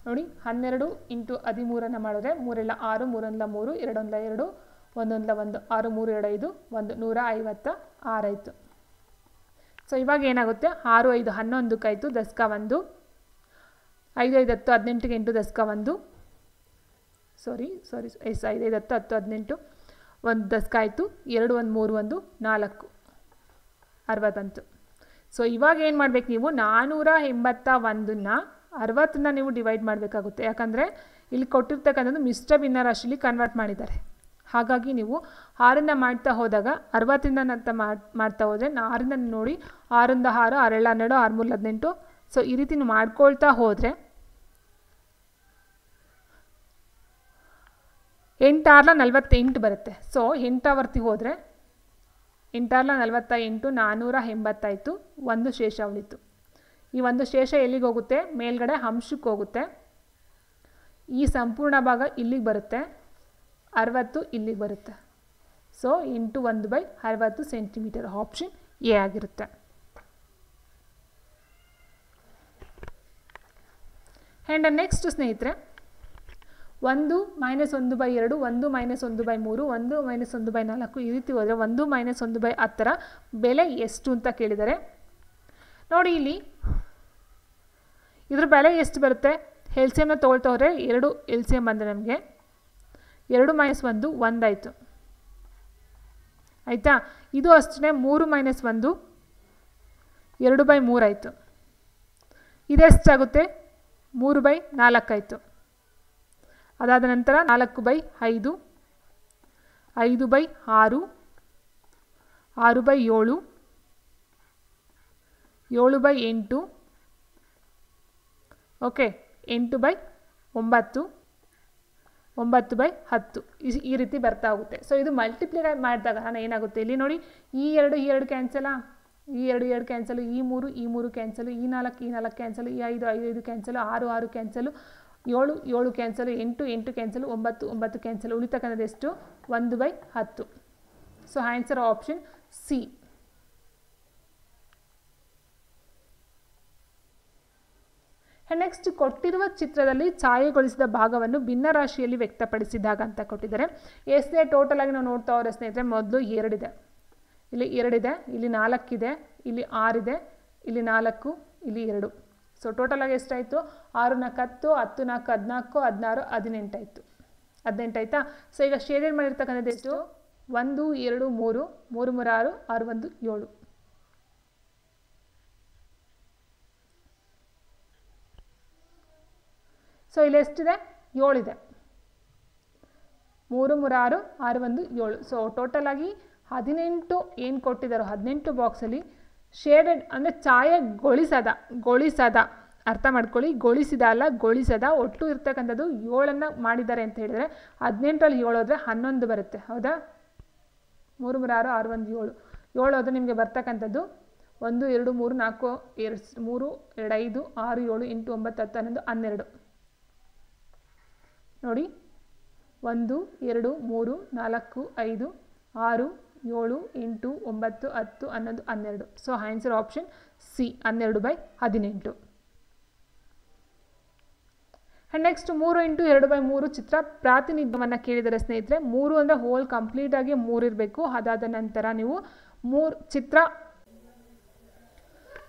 ನೋಡಿ, 12 ಇಂಟು 13 ಮಾಡಿದ್ರೆ 3 6 3 1 3 2 1 2 1 1 1 6 3 2 5 1 156 ಆಯಿತು. ಸೊ ಇವಾಗ ಏನಾಗುತ್ತೆ, 6 5 11 ಆಯಿತು, ದಶಕ 1, 5 5 10 18ಗೆ 8 ದಶಕ 1, ಸಾರಿ 5 5 10 10 18 1 ದಶಕ ಆಯಿತು. 2 1 3 1 4 60 ಬಂತು. ಸೊ ಇವಾಗ ಏನು ಮಾಡಬೇಕು ನೀವು, 481ನ್ನ 60ನ್ನ ನೀವು ಡಿವೈಡ್ ಮಾಡಬೇಕಾಗುತ್ತೆ. ಯಾಕಂದರೆ ಇಲ್ಲಿ ಕೊಟ್ಟಿರ್ತಕ್ಕಂಥದ್ದು ಮಿಶ್ರ ಭಿನ್ನರಾಶಿಲಿ ಕನ್ವರ್ಟ್ ಮಾಡಿದ್ದಾರೆ. ಹಾಗಾಗಿ ನೀವು 6ರಿಂದ ಮಾಡ್ತಾ ಹೋದಾಗ 60ರಿಂದ ನಂತರ ಮಾಡ್ತಾ ಹೋದರೆ 6ರಿಂದ ನೋಡಿ, 6 1 6 6 2 12 6 3 18. ಸೊ ಈ ರೀತಿ ನೀವು ಮಾಡ್ಕೊಳ್ತಾ ಹೋದರೆ 8 6 48 ಬರುತ್ತೆ. ಸೊ 8 ಆವರ್ತಿ ಹೋದರೆ 8 6 48, 480 ಆಯಿತು. ಒಂದು ಶೇಷ ಉಳಿತು. ಈ ಒಂದು ಶೇಷ ಎಲ್ಲಿಗೆ ಹೋಗುತ್ತೆ, ಮೇಲ್ಗಡೆ ಅಂಶಕ್ಕೆ ಹೋಗುತ್ತೆ. ಈ ಸಂಪೂರ್ಣ ಭಾಗ ಇಲ್ಲಿಗೆ ಬರುತ್ತೆ, 60 ಇಲ್ಲಿಗೆ ಬರುತ್ತೆ. ಸೊ 8 1/60 ಸೆಂಟಿಮೀಟರ್ ಆಪ್ಷನ್ ಎ ಆಗಿರುತ್ತೆ. ಆ್ಯಂಡ್ ನೆಕ್ಸ್ಟ್ ಸ್ನೇಹಿತರೆ, 1 - 1/2, 1 - 1/3, 1 - 1/4 ಈ ರೀತಿ ಹೋದರೆ 1 - 1/10ರ ಬೆಲೆ ಎಷ್ಟು ಅಂತ ಕೇಳಿದರೆ, ನೋಡಿ ಇಲ್ಲಿ ಇದ್ರ ಬೆಲೆ ಎಷ್ಟು ಬರುತ್ತೆ. ಎಲ್ ಸಿ ಎಮ್ನ ತೊಗೊಳ್ತಾ ಹೋದರೆ 2 ಎಲ್ ಸಿ ಎಮ್ ಬಂದರೆ ನಮಗೆ 2 - 1 1 ಆಯಿತು. ಆಯಿತಾ. ಇದು ಅಷ್ಟೇ 3 - 1 2/3 ಆಯಿತು. ಇದೆಷ್ಟಾಗುತ್ತೆ, 3/4 ಆಯಿತು. ಅದಾದ ನಂತರ 4/5, 5/6, 6/7, 7/8, ಓಕೆ, 8/9, 9/10 ಈ ರೀತಿ ಬರ್ತಾ ಹೋಗುತ್ತೆ. ಸೊ ಇದು ಮಲ್ಟಿಪ್ಲೈ ಮಾಡಿದಾಗ ಏನಾಗುತ್ತೆ ಇಲ್ಲಿ ನೋಡಿ, ಈ ಎರಡು ಕ್ಯಾನ್ಸಲ, ಈ ಎರಡು ಕ್ಯಾನ್ಸಲು, ಈ ಮೂರು ಕ್ಯಾನ್ಸಲು, ಈ 4 ಕ್ಯಾನ್ಸಲು, ಈ 5 cancel, 6 cancel, 7 cancel, 8 cancel, 9 cancel, ಉಳಿತಕ್ಕಂಥದ್ದು ಎಷ್ಟು? 1/10. So answer option C. Next ಕೊಟ್ಟಿರುವ ಚಿತ್ರದಲ್ಲಿ ಛಾಯೆಗೊಳಿಸಿದ ಭಾಗವನ್ನು ಭಿನ್ನರಾಶಿಯಲ್ಲಿ ವ್ಯಕ್ತಪಡಿಸಿದಾಗ ಅಂತ ಕೊಟ್ಟಿದ್ದಾರೆ. ಎಷ್ಟೇ ಟೋಟಲ್ ಆಗಿ ನಾವು ನೋಡ್ತಾ ಹೋದ್ರೆ ಸ್ನೇಹಿತರೆ, ಮೊದಲು 2 ಇದೆ, ಇಲ್ಲಿ 2 ಇದೆ, ಇಲ್ಲಿ 4 ಇದೆ, ಇಲ್ಲಿ 6 ಇದೆ, ಇಲ್ಲಿ 4, ಇಲ್ಲಿ 2. ಸೊ ಟೋಟಲ್ ಆಗಿ ಎಷ್ಟಾಯಿತು? 6 × 10, 10 × 14, 16, 18 ಆಯಿತು. 18 ಆಯಿತಾ? ಸೊ ಈಗ ಶೇಡೆಡ್ ಮಾಡಿರ್ತಕ್ಕಂಥದ್ದು ಎಷ್ಟು? 1 2 3, 3 3 6, 6 1 7. ಸೊ ಇಲ್ಲಿ ಎಷ್ಟಿದೆ? 7 ಇದೆ. 3 3 6, 6 1 7. ಸೊ ಟೋಟಲ್ ಆಗಿ 18 ಏನು ಕೊಟ್ಟಿದ್ದಾರೋ 18 ಬಾಕ್ಸಲ್ಲಿ ಶೇಡೆಡ್ ಅಂದರೆ ಗೊಳಿಸದ ಅರ್ಥ ಮಾಡ್ಕೊಳ್ಳಿ, ಗೊಳಿಸಿದ ಅಲ್ಲ, ಗೊಳಿಸದ ಒಟ್ಟು ಇರ್ತಕ್ಕಂಥದ್ದು 7 ಮಾಡಿದ್ದಾರೆ ಅಂತ ಹೇಳಿದರೆ 18ರಲ್ಲಿ 7 ಹೋದರೆ 11 ಬರುತ್ತೆ. ಹೌದಾ? 3 3 6, 6 1 7. 7 ಹೋದರೆ ನಿಮಗೆ ಬರ್ತಕ್ಕಂಥದ್ದು 1 2 3 4 2 3 2 5 6 7 8 9 10 11 12. ನೋಡಿ, 1 2 3 4 5 6 7 8 9 10 11 12. So answer option C, 12/18. Next 3 × 2/3 ಚಿತ್ರ ಪ್ರಾತಿನಿಧ್ಯವನ್ನು ಕೇಳಿದರೆ ಸ್ನೇಹಿತರೆ, 3 ಅಂದರೆ ಹೋಲ್ ಕಂಪ್ಲೀಟ್ ಆಗಿ 3 ಇರಬೇಕು. ಅದಾದ ನಂತರ ನೀವು 3 ×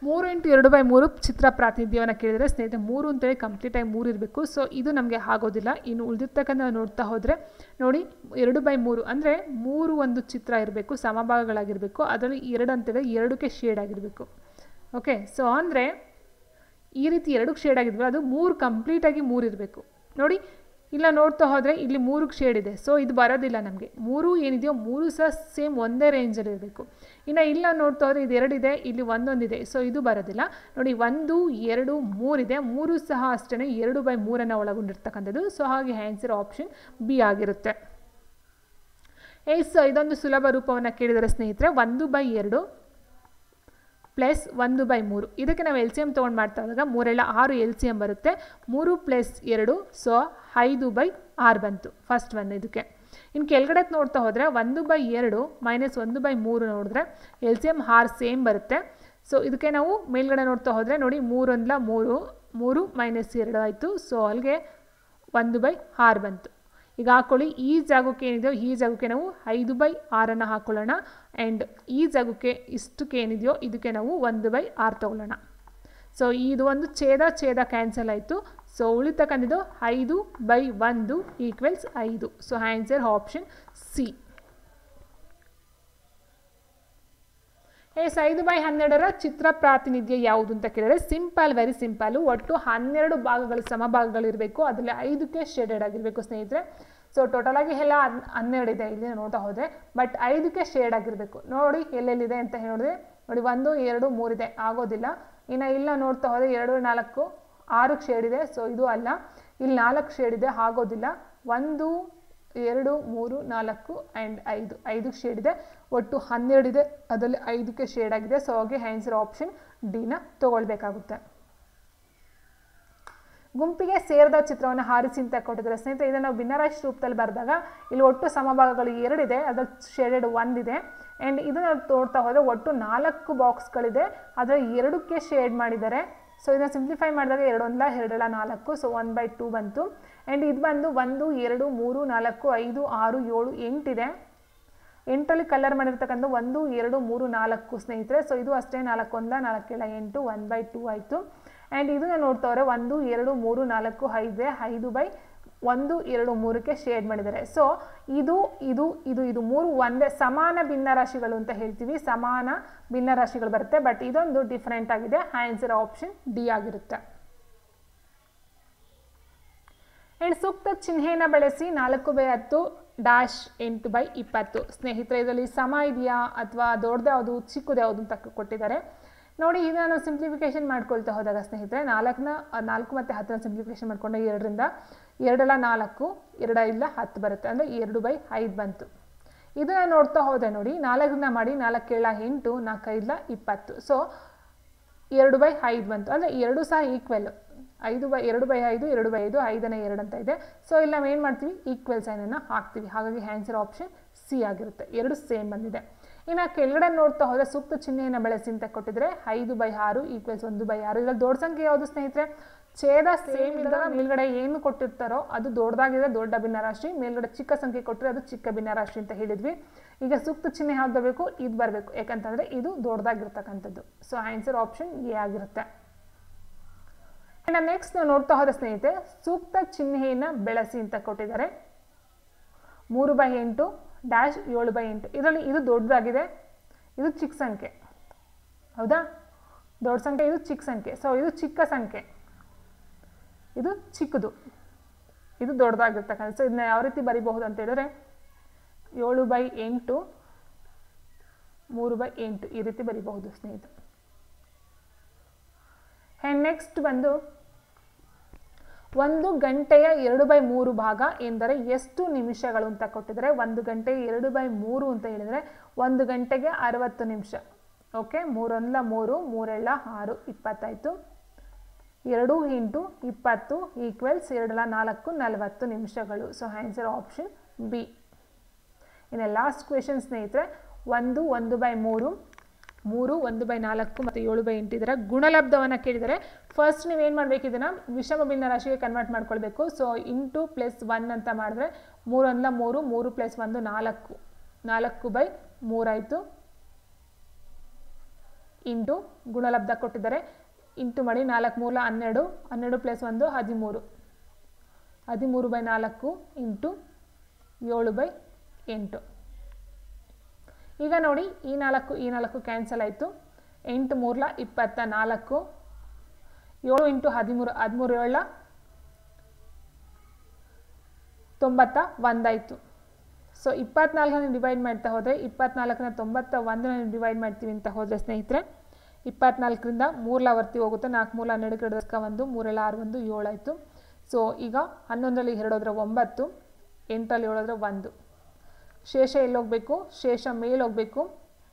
2/3 ಚಿತ್ರ ಪ್ರಾತಿನಿಧ್ಯವನ್ನು ಕೇಳಿದರೆ ಸ್ನೇಹಿತರೆ, 3 ಅಂತೇಳಿ ಕಂಪ್ಲೀಟಾಗಿ 3 ಇರಬೇಕು. ಸೊ ಇದು ನಮಗೆ ಆಗೋದಿಲ್ಲ. ಇನ್ನು ಉಳಿದಿರ್ತಕ್ಕಂಥ ನೋಡ್ತಾ ಹೋದರೆ ನೋಡಿ, 2/3 ಅಂದರೆ 3 ಒಂದು ಚಿತ್ರ ಇರಬೇಕು, ಸಮಭಾಗಗಳಾಗಿರಬೇಕು. ಅದರಲ್ಲಿ 2 ಅಂತೇಳಿ 2ಕ್ಕೆ ಶೇಡ್ ಆಗಿರಬೇಕು. ಓಕೆ, ಸೊ ಅಂದರೆ ಈ ರೀತಿ 2ಕ್ಕೆ ಶೇಡ್ ಆಗಿದ್ವಿ, ಅದು 3 ಕಂಪ್ಲೀಟಾಗಿ 3 ಇರಬೇಕು. ನೋಡಿ, ಇಲ್ಲ ನೋಡ್ತಾ ಹೋದರೆ ಇಲ್ಲಿ 3ಕ್ಕೆ ಶೇಡ್ ಇದೆ. ಸೊ ಇದು ಬರೋದಿಲ್ಲ ನಮಗೆ. 3 ಏನಿದೆಯೋ 3 ಸಹ ಸೇಮ್ ಒಂದೇ ರೇಂಜಲ್ಲಿ ಇರಬೇಕು. ಇನ್ನು ಇಲ್ಲ ನೋಡ್ತಾ ಹೋದರೆ ಇದು 2 ಇದೆ, ಇಲ್ಲಿ ಒಂದೊಂದಿದೆ. ಸೊ ಇದು ಬರೋದಿಲ್ಲ. ನೋಡಿ, 1 2 3 ಇದೆ, 3 ಸಹ ಅಷ್ಟೇ 2/3 ಒಳಗೊಂಡಿರ್ತಕ್ಕಂಥದ್ದು. ಸೊ ಹಾಗೆ ಆನ್ಸರ್ ಆಪ್ಷನ್ ಬಿ ಆಗಿರುತ್ತೆ. ಸೊ ಇದೊಂದು ಸುಲಭ ರೂಪವನ್ನು ಕೇಳಿದರೆ ಸ್ನೇಹಿತರೆ, 1/2 ಪ್ಲಸ್ 1/3. ಇದಕ್ಕೆ ನಾವು LCM ತೊಗೊಂಡು ಮಾಡ್ತಾ ಹೋದಾಗ 3 6 LCM ಬರುತ್ತೆ. 3 + 2, ಸೊ 5/6 ಬಂತು ಫಸ್ಟ್ ಒನ್. ಇದಕ್ಕೆ ಇನ್ನು ಕೆಳಗಡೆ ನೋಡ್ತಾ ಹೋದರೆ 1/2 ಮೈನಸ್ 1/3 ನೋಡಿದ್ರೆ LCM 6 ಸೇಮ್ ಬರುತ್ತೆ. ಸೊ ಇದಕ್ಕೆ ನಾವು ಮೇಲ್ಗಡೆ ನೋಡ್ತಾ ಹೋದರೆ ನೋಡಿ, 3 1 3, 3 - 2 ಆಯಿತು. ಸೊ ಅಲ್ಲಿಗೆ 1/6 ಬಂತು. ಈಗ ಹಾಕ್ಕೊಳ್ಳಿ, ಈ ಜಾಗಕ್ಕೆ ಏನಿದೆಯೋ ಈ ಜಾಗಕ್ಕೆ ನಾವು 5/6 ಹಾಕ್ಕೊಳ್ಳೋಣ. ಆ್ಯಂಡ್ ಈ ಜಾಗಕ್ಕೆ ಇಷ್ಟಕ್ಕೆ ಏನಿದೆಯೋ ಇದಕ್ಕೆ ನಾವು 1/6 ತೊಗೊಳ್ಳೋಣ. ಸೊ ಇದು ಒಂದು ಛೇದ ಕ್ಯಾನ್ಸಲ್ ಆಯಿತು. ಸೊ ಉಳಿತಕ್ಕಂಥದ್ದು 5/1 = 5. So answer option C. 5/12 ಚಿತ್ರ ಪ್ರಾತಿನಿಧ್ಯ ಯಾವುದು ಅಂತ ಕೇಳಿದರೆ ಸಿಂಪಲ್, ವೆರಿ ಸಿಂಪಲ್ಲು. ಒಟ್ಟು 12 ಭಾಗಗಳು ಸಮಭಾಗಗಳು ಇರಬೇಕು. ಅದರಲ್ಲಿ 5ಕ್ಕೆ ಶೇಡೆಡ್ ಆಗಿರಬೇಕು ಸ್ನೇಹಿತರೆ. ಸೊ ಟೋಟಲ್ ಆಗಿ ಎಲ್ಲ 12 ಇದೆ ಇಲ್ಲಿ ನೋಡ್ತಾ ಹೋದರೆ, ಬಟ್ 5ಕ್ಕೆ ಶೇಡ್ ಆಗಿರಬೇಕು. ನೋಡಿ ಎಲ್ಲೆಲ್ಲಿದೆ ಅಂತ ಹೇಳಿದ್ರೆ ನೋಡಿ, 1 2 3 ಇದೆ, ಆಗೋದಿಲ್ಲ. ಇನ್ನು ಇಲ್ಲ ನೋಡ್ತಾ ಹೋದರೆ 2 4 6ಕ್ಕೆ ಶೇಡ್ ಇದೆ. ಸೊ ಇದು ಅಲ್ಲ. ಇಲ್ಲಿ 4 ಶೇಡ್ ಇದೆ, ಆಗೋದಿಲ್ಲ. 1 2 3 4 ಆ್ಯಂಡ್ 5ಕ್ಕೆ ಶೇಡ್ ಇದೆ. ಒಟ್ಟು 12 ಇದೆ, ಅದರಲ್ಲಿ 5ಕ್ಕೆ ಶೇಡ್ ಆಗಿದೆ. ಸೊ ಹಾಗೆ ಆನ್ಸರ್ ಆಪ್ಷನ್ ಡಿನ ತಗೊಳ್ಬೇಕಾಗುತ್ತೆ. ಗುಂಪಿಗೆ ಸೇರಿದ ಚಿತ್ರವನ್ನು ಆರಿಸಿ ಅಂತ ಕೊಟ್ಟಿದ್ದಾರೆ ಸ್ನೇಹಿತರೆ. ಇದನ್ನು ನಾವು ಭಿನ್ನರಾಶಿ ರೂಪದಲ್ಲಿ ಬರೆದಾಗ ಇಲ್ಲಿ ಒಟ್ಟು ಸಮಭಾಗಗಳು 2 ಇದೆ, ಅದರಲ್ಲಿ ಶೇಡೆಡ್ 1 ಇದೆ. ಆ್ಯಂಡ್ ಇದನ್ನು ನೋಡ್ತಾ ಹೋದರೆ ಒಟ್ಟು 4 ಬಾಕ್ಸ್ಗಳಿದೆ, ಅದರಲ್ಲಿ 2ಕ್ಕೆ ಶೇಡ್ ಮಾಡಿದ್ದಾರೆ. ಸೊ ಇದನ್ನು ಸಿಂಪ್ಲಿಫೈ ಮಾಡಿದಾಗ 2 1 2 4, ಸೊ 1/2 ಬಂತು. ಆ್ಯಂಡ್ ಇದು ಬಂದು 1 2 3 4 5 6 7 8 ಇದೆ. 8ರಲ್ಲಿ ಕಲರ್ ಮಾಡಿರ್ತಕ್ಕಂಥ 1 2 3 4 ಸ್ನೇಹಿತರೆ. ಸೊ ಇದು ಅಷ್ಟೇ 4 1 4 7 8 1/2 ಆಯಿತು. ಆ್ಯಂಡ್ ಇದನ್ನು ನೋಡ್ತವ್ರೆ 1 2 3 4 5 5/1 2 3ಕ್ಕೆ ಶೇಡ್ ಮಾಡಿದ್ದಾರೆ. ಸೊ ಇದು 3 ಒಂದೇ ಸಮಾನ ಭಿನ್ನರಾಶಿಗಳು ಅಂತ ಹೇಳ್ತೀವಿ, ಸಮಾನ ಭಿನ್ನರಾಶಿಗಳು ಬರುತ್ತೆ. ಬಟ್ ಇದೊಂದು ಡಿಫ್ರೆಂಟ್ ಆಗಿದೆ. ಆನ್ಸರ್ ಆಪ್ಷನ್ ಡಿ ಆಗಿರುತ್ತೆ. ಆ್ಯಂಡ್ ಸೂಕ್ತ ಚಿಹ್ನೆಯನ್ನು ಬಳಸಿ 4/10 ಡ್ಯಾಶ್ 8/20. ಸ್ನೇಹಿತರೆ ಇದರಲ್ಲಿ ಸಮ ಇದೆಯಾ ಅಥವಾ ದೊಡ್ಡದು ಯಾವುದು ಚಿಕ್ಕದು ಯಾವುದು ಅಂತ ಕೊಟ್ಟಿದ್ದಾರೆ ನೋಡಿ. ಇದು ನಾನು ಸಿಂಪ್ಲಿಫಿಕೇಶನ್ ಮಾಡ್ಕೊಳ್ತಾ ಹೋದಾಗ ಸ್ನೇಹಿತರೆ 4 ಮತ್ತು 10 ಸಿಂಪ್ಲಿಫಿಕೇಶನ್ ಮಾಡಿಕೊಂಡೆ 2ರಿಂದ 2 4 2 10 ಬರುತ್ತೆ, ಅಂದರೆ 2/5 ಬಂತು. ಇದನ್ನು ನೋಡ್ತಾ ಹೋದೆ ನೋಡಿ, 4ರಿಂದ ಮಾಡಿ 4 8 4 20. ಸೊ 2/5 ಬಂತು, ಅಂದರೆ 2 ಸಹ ಈಕ್ವಲ್. 2/5 2/5 5ನೇ 2 ಅಂತ ಇದೆ. ಸೊ ಇಲ್ಲಿ ನಾವು ಏನು ಮಾಡ್ತೀವಿ, ಈಕ್ವಲ್ ಸೈನನ್ನು ಹಾಕ್ತೀವಿ. ಹಾಗಾಗಿ ಆನ್ಸರ್ ಆಪ್ಷನ್ ಸಿ ಆಗಿರುತ್ತೆ. 2 ಸೇಮ್ ಬಂದಿದೆ. ಇನ್ನು ಕೆಳಗಡೆ ನೋಡ್ತಾ ಹೋದರೆ ಸೂಕ್ತ ಚಿಹ್ನೆಯನ್ನು ಬಳಸಿ ಅಂತ ಕೊಟ್ಟಿದ್ರೆ 5/6 = 1/6. ಇದರಲ್ಲಿ ದೊಡ್ಡ ಸಂಖ್ಯೆ ಯಾವುದು ಸ್ನೇಹಿತರೆ? ಛೇದ ಸೇಮ್ ಇದ್ದಾಗ ಮೇಲ್ಗಡೆ ಏನು ಕೊಟ್ಟಿರ್ತಾರೋ ಅದು ದೊಡ್ಡದಾಗಿದೆ, ದೊಡ್ಡ ಭಿನ್ನರಾಶಿ. ಮೇಲ್ಗಡೆ ಚಿಕ್ಕ ಸಂಖ್ಯೆ ಕೊಟ್ಟರೆ ಅದು ಚಿಕ್ಕ ಭಿನ್ನರಾಶಿ ಅಂತ ಹೇಳಿದ್ವಿ. ಈಗ ಸೂಕ್ತ ಚಿಹ್ನೆ ಯಾವ್ದು ಬರಬೇಕು? ಇದು ಬರಬೇಕು, ಯಾಕಂತಂದರೆ ಇದು ದೊಡ್ಡದಾಗಿರ್ತಕ್ಕಂಥದ್ದು. ಸೊ ಆನ್ಸರ್ ಆಪ್ಷನ್ ಎ ಆಗಿರುತ್ತೆ. ಇನ್ನು ನೆಕ್ಸ್ಟ್ ನಾವು ನೋಡ್ತಾ ಹೋದ ಸ್ನೇಹಿತರೆ ಸೂಕ್ತ ಚಿಹ್ನೆಯನ್ನು ಬೆಳೆಸಿ ಅಂತ ಕೊಟ್ಟಿದ್ದಾರೆ 3/8 ಡ್ಯಾಶ್ 7/8. ಇದರಲ್ಲಿ ಇದು ದೊಡ್ಡದಾಗಿದೆ, ಇದು ಚಿಕ್ಕ ಸಂಖ್ಯೆ, ಹೌದಾ? ದೊಡ್ಡ ಸಂಖ್ಯೆ, ಇದು ಚಿಕ್ಕ ಸಂಖ್ಯೆ. ಸೊ ಇದು ಚಿಕ್ಕ ಸಂಖ್ಯೆ, ಇದು ಚಿಕ್ಕದು, ಇದು ದೊಡ್ಡದಾಗಿರ್ತಕ್ಕಂಥ. ಸೊ ಇದನ್ನ ಯಾವ ರೀತಿ ಬರಿಬಹುದು ಅಂತ ಹೇಳಿದ್ರೆ 7/8 3/8 ಈ ರೀತಿ ಬರಿಬಹುದು ಸ್ನೇಹಿತರೆ. ಆ್ಯಂಡ್ ನೆಕ್ಸ್ಟ್ ಬಂದು 1 ಗಂಟೆಯ 2/3 ಭಾಗ ಎಂದರೆ ಎಷ್ಟು ನಿಮಿಷಗಳು ಅಂತ ಕೊಟ್ಟಿದ್ದಾರೆ. 1 ಗಂಟೆಯ 2/3 ಅಂತ ಹೇಳಿದರೆ 1 ಗಂಟೆಗೆ 60 ನಿಮಿಷ. ಓಕೆ, 3 1 3 3 2 6 20 ಆಯಿತು. 2 × 20 ಈಕ್ವಲ್ಸ್ 2 4 40 ನಿಮಿಷಗಳು. So answer option B. ಇನ್ನು ಲಾಸ್ಟ್ ಕ್ವೆಶನ್ ಸ್ನೇಹಿತರೆ 1 1/3 3 1/4 ಮತ್ತು 7/8 ಇದರ ಗುಣಲಬ್ಧವನ್ನು ಕೇಳಿದರೆ ಫಸ್ಟ್ ನೀವೇನು ಮಾಡಬೇಕು, ಇದನ್ನು ವಿಷಮ ಭಿನ್ನ ರಾಶಿಗೆ ಕನ್ವರ್ಟ್ ಮಾಡ್ಕೊಳ್ಬೇಕು. ಸೊ ಇಂಟು +1 ಅಂತ ಮಾಡಿದ್ರೆ 3 1 3 3 + 1 4 4/3 ಆಯಿತು. ಇಂಟು ಗುಣಲಬ್ಧ ಕೊಟ್ಟಿದ್ದಾರೆ, ಇಂಟು ಮಾಡಿ 4 3 12 12 + 1 13 13/4 ಇಂಟು 7/8. ಈಗ ನೋಡಿ ಈ 4 ಕ್ಯಾನ್ಸಲ್ ಆಯಿತು. 8 3 24 7 × 13 13 7 91 ಆಯಿತು. ಸೊ 24ನ ಡಿವೈಡ್ ಮಾಡ್ತಾ ಹೋದರೆ 24ನ 91ನ ಡಿವೈಡ್ ಮಾಡ್ತೀವಿ ಅಂತ ಹೋದರೆ ಸ್ನೇಹಿತರೆ 24ರಿಂದ 3 ವರ್ತಿ ಹೋಗುತ್ತೆ. 4 3 12 1 3 6 1 7 ಆಯಿತು. ಸೊ ಈಗ 11ರಲ್ಲಿ 2 ಹೋದರೆ 9, 8ರಲ್ಲಿ 7 ಹೋದರೆ 1. ಶೇಷ ಎಲ್ಲಿ ಹೋಗಬೇಕು? ಶೇಷ ಮೇಲೆ ಹೋಗಬೇಕು.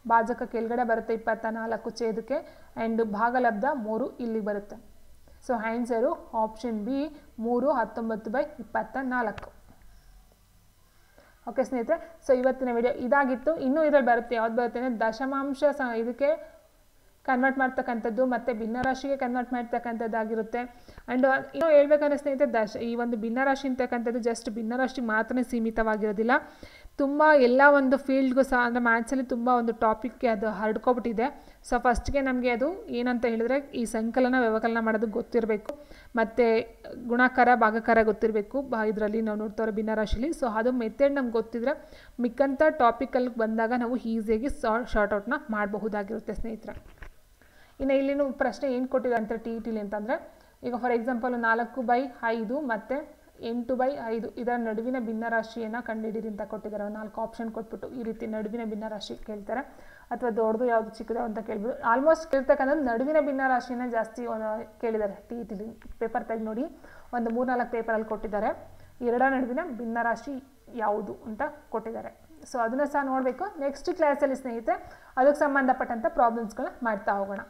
ಭಾಜಕ ಕೆಳಗಡೆ ಬರುತ್ತೆ 24 ಛೇದಕ್ಕೆ, ಆ್ಯಂಡ್ ಭಾಗಲಬ್ಧ 3 ಇಲ್ಲಿ ಬರುತ್ತೆ. So answer option B 3 19/24. Okay ಸ್ನೇಹಿತರೆ, ಸೊ ಇವತ್ತಿನ ವಿಡಿಯೋ ಇದಾಗಿತ್ತು. ಇನ್ನೂ ಇದರಲ್ಲಿ ಬರುತ್ತೆ, ಯಾವ್ದು ಬರುತ್ತೆ ಅಂದರೆ ದಶಮಾಂಶ ಇದಕ್ಕೆ ಕನ್ವರ್ಟ್ ಮಾಡ್ತಕ್ಕಂಥದ್ದು ಮತ್ತು ಭಿನ್ನರಾಶಿಗೆ ಕನ್ವರ್ಟ್ ಮಾಡ್ತಕ್ಕಂಥದ್ದಾಗಿರುತ್ತೆ. ಆ್ಯಂಡ್ ಇನ್ನೂ ಹೇಳ್ಬೇಕಂದ್ರೆ ಸ್ನೇಹಿತರೆ ಈ ಒಂದು ಭಿನ್ನರಾಶಿ ಅಂತಕ್ಕಂಥದ್ದು ಜಸ್ಟ್ ಭಿನ್ನರಾಶಿ ಮಾತ್ರ ಸೀಮಿತವಾಗಿರೋದಿಲ್ಲ, ತುಂಬ ಎಲ್ಲ ಒಂದು ಫೀಲ್ಡ್ಗೂ ಸಹ, ಅಂದರೆ ಮ್ಯಾಥ್ಸಲ್ಲಿ ತುಂಬ ಒಂದು ಟಾಪಿಕ್ಗೆ ಅದು ಹರಡ್ಕೊಬಿಟ್ಟಿದೆ. ಸೊ ಫಸ್ಟ್ಗೆ ನಮಗೆ ಅದು ಏನಂತ ಹೇಳಿದ್ರೆ ಈ ಸಂಕಲನ ವ್ಯವಕಲನ ಮಾಡೋದು ಗೊತ್ತಿರಬೇಕು, ಮತ್ತು ಗುಣಾಕಾರ ಭಾಗಾಕಾರ ಗೊತ್ತಿರಬೇಕು ಇದರಲ್ಲಿ ನಾವು ನೋಡ್ತಾರೋ ಭಿನ್ನರಾಶಿಲಿ. ಸೊ ಅದು ಮೆಥಡ್ ನಮ್ಗೆ ಗೊತ್ತಿದ್ರೆ ಮಿಕ್ಕಂಥ ಟಾಪಿಕಲ್ಲಿ ಬಂದಾಗ ನಾವು ಈಸಿಯಾಗಿ ಶಾರ್ಟ್ಔಟ್ನ ಮಾಡಬಹುದಾಗಿರುತ್ತೆ ಸ್ನೇಹಿತರೆ. ಇನ್ನು ಇಲ್ಲಿನೂ ಪ್ರಶ್ನೆ ಏನು ಕೊಟ್ಟಿದೆ ಅಂತ TETಲಿ ಅಂತಂದರೆ, ಈಗ ಫಾರ್ ಎಕ್ಸಾಂಪಲ್ 4/5 ಮತ್ತು 8/5 ಇದರ ನಡುವಿನ ಭಿನ್ನರಾಶಿಯನ್ನು ಕಂಡುಹಿಡಿಯಿರಿ ಅಂತ ಕೊಟ್ಟಿದ್ದಾರೆ. 4 ಆಪ್ಷನ್ ಕೊಟ್ಬಿಟ್ಟು ಈ ರೀತಿ ನಡುವಿನ ಭಿನ್ನರಾಶಿ ಕೇಳ್ತಾರೆ, ಅಥವಾ ದೊಡ್ಡದು ಯಾವುದು ಚಿಕ್ಕದು ಅಂತ ಕೇಳ್ಬೋದು. ಆಲ್ಮೋಸ್ಟ್ ಕೇಳ್ತಕ್ಕಂಥದ್ದು ನಡುವಿನ ಭಿನ್ನರಾಶಿನ ಜಾಸ್ತಿ ಕೇಳಿದ್ದಾರೆ TETಲಿ. ಪೇಪರ್ ತೆಗೆದು ನೋಡಿ, ಒಂದು 3-4 ಪೇಪರಲ್ಲಿ ಕೊಟ್ಟಿದ್ದಾರೆ, 2 ನಡುವಿನ ಭಿನ್ನರಾಶಿ ಯಾವುದು ಅಂತ ಕೊಟ್ಟಿದ್ದಾರೆ. ಸೊ ಅದನ್ನು ಸಹ ನೋಡಬೇಕು. ನೆಕ್ಸ್ಟ್ ಕ್ಲಾಸಲ್ಲಿ ಸ್ನೇಹಿತರೆ ಅದಕ್ಕೆ ಸಂಬಂಧಪಟ್ಟಂಥ ಪ್ರಾಬ್ಲಮ್ಸ್ಗಳನ್ನ ಮಾಡ್ತಾ ಹೋಗೋಣ.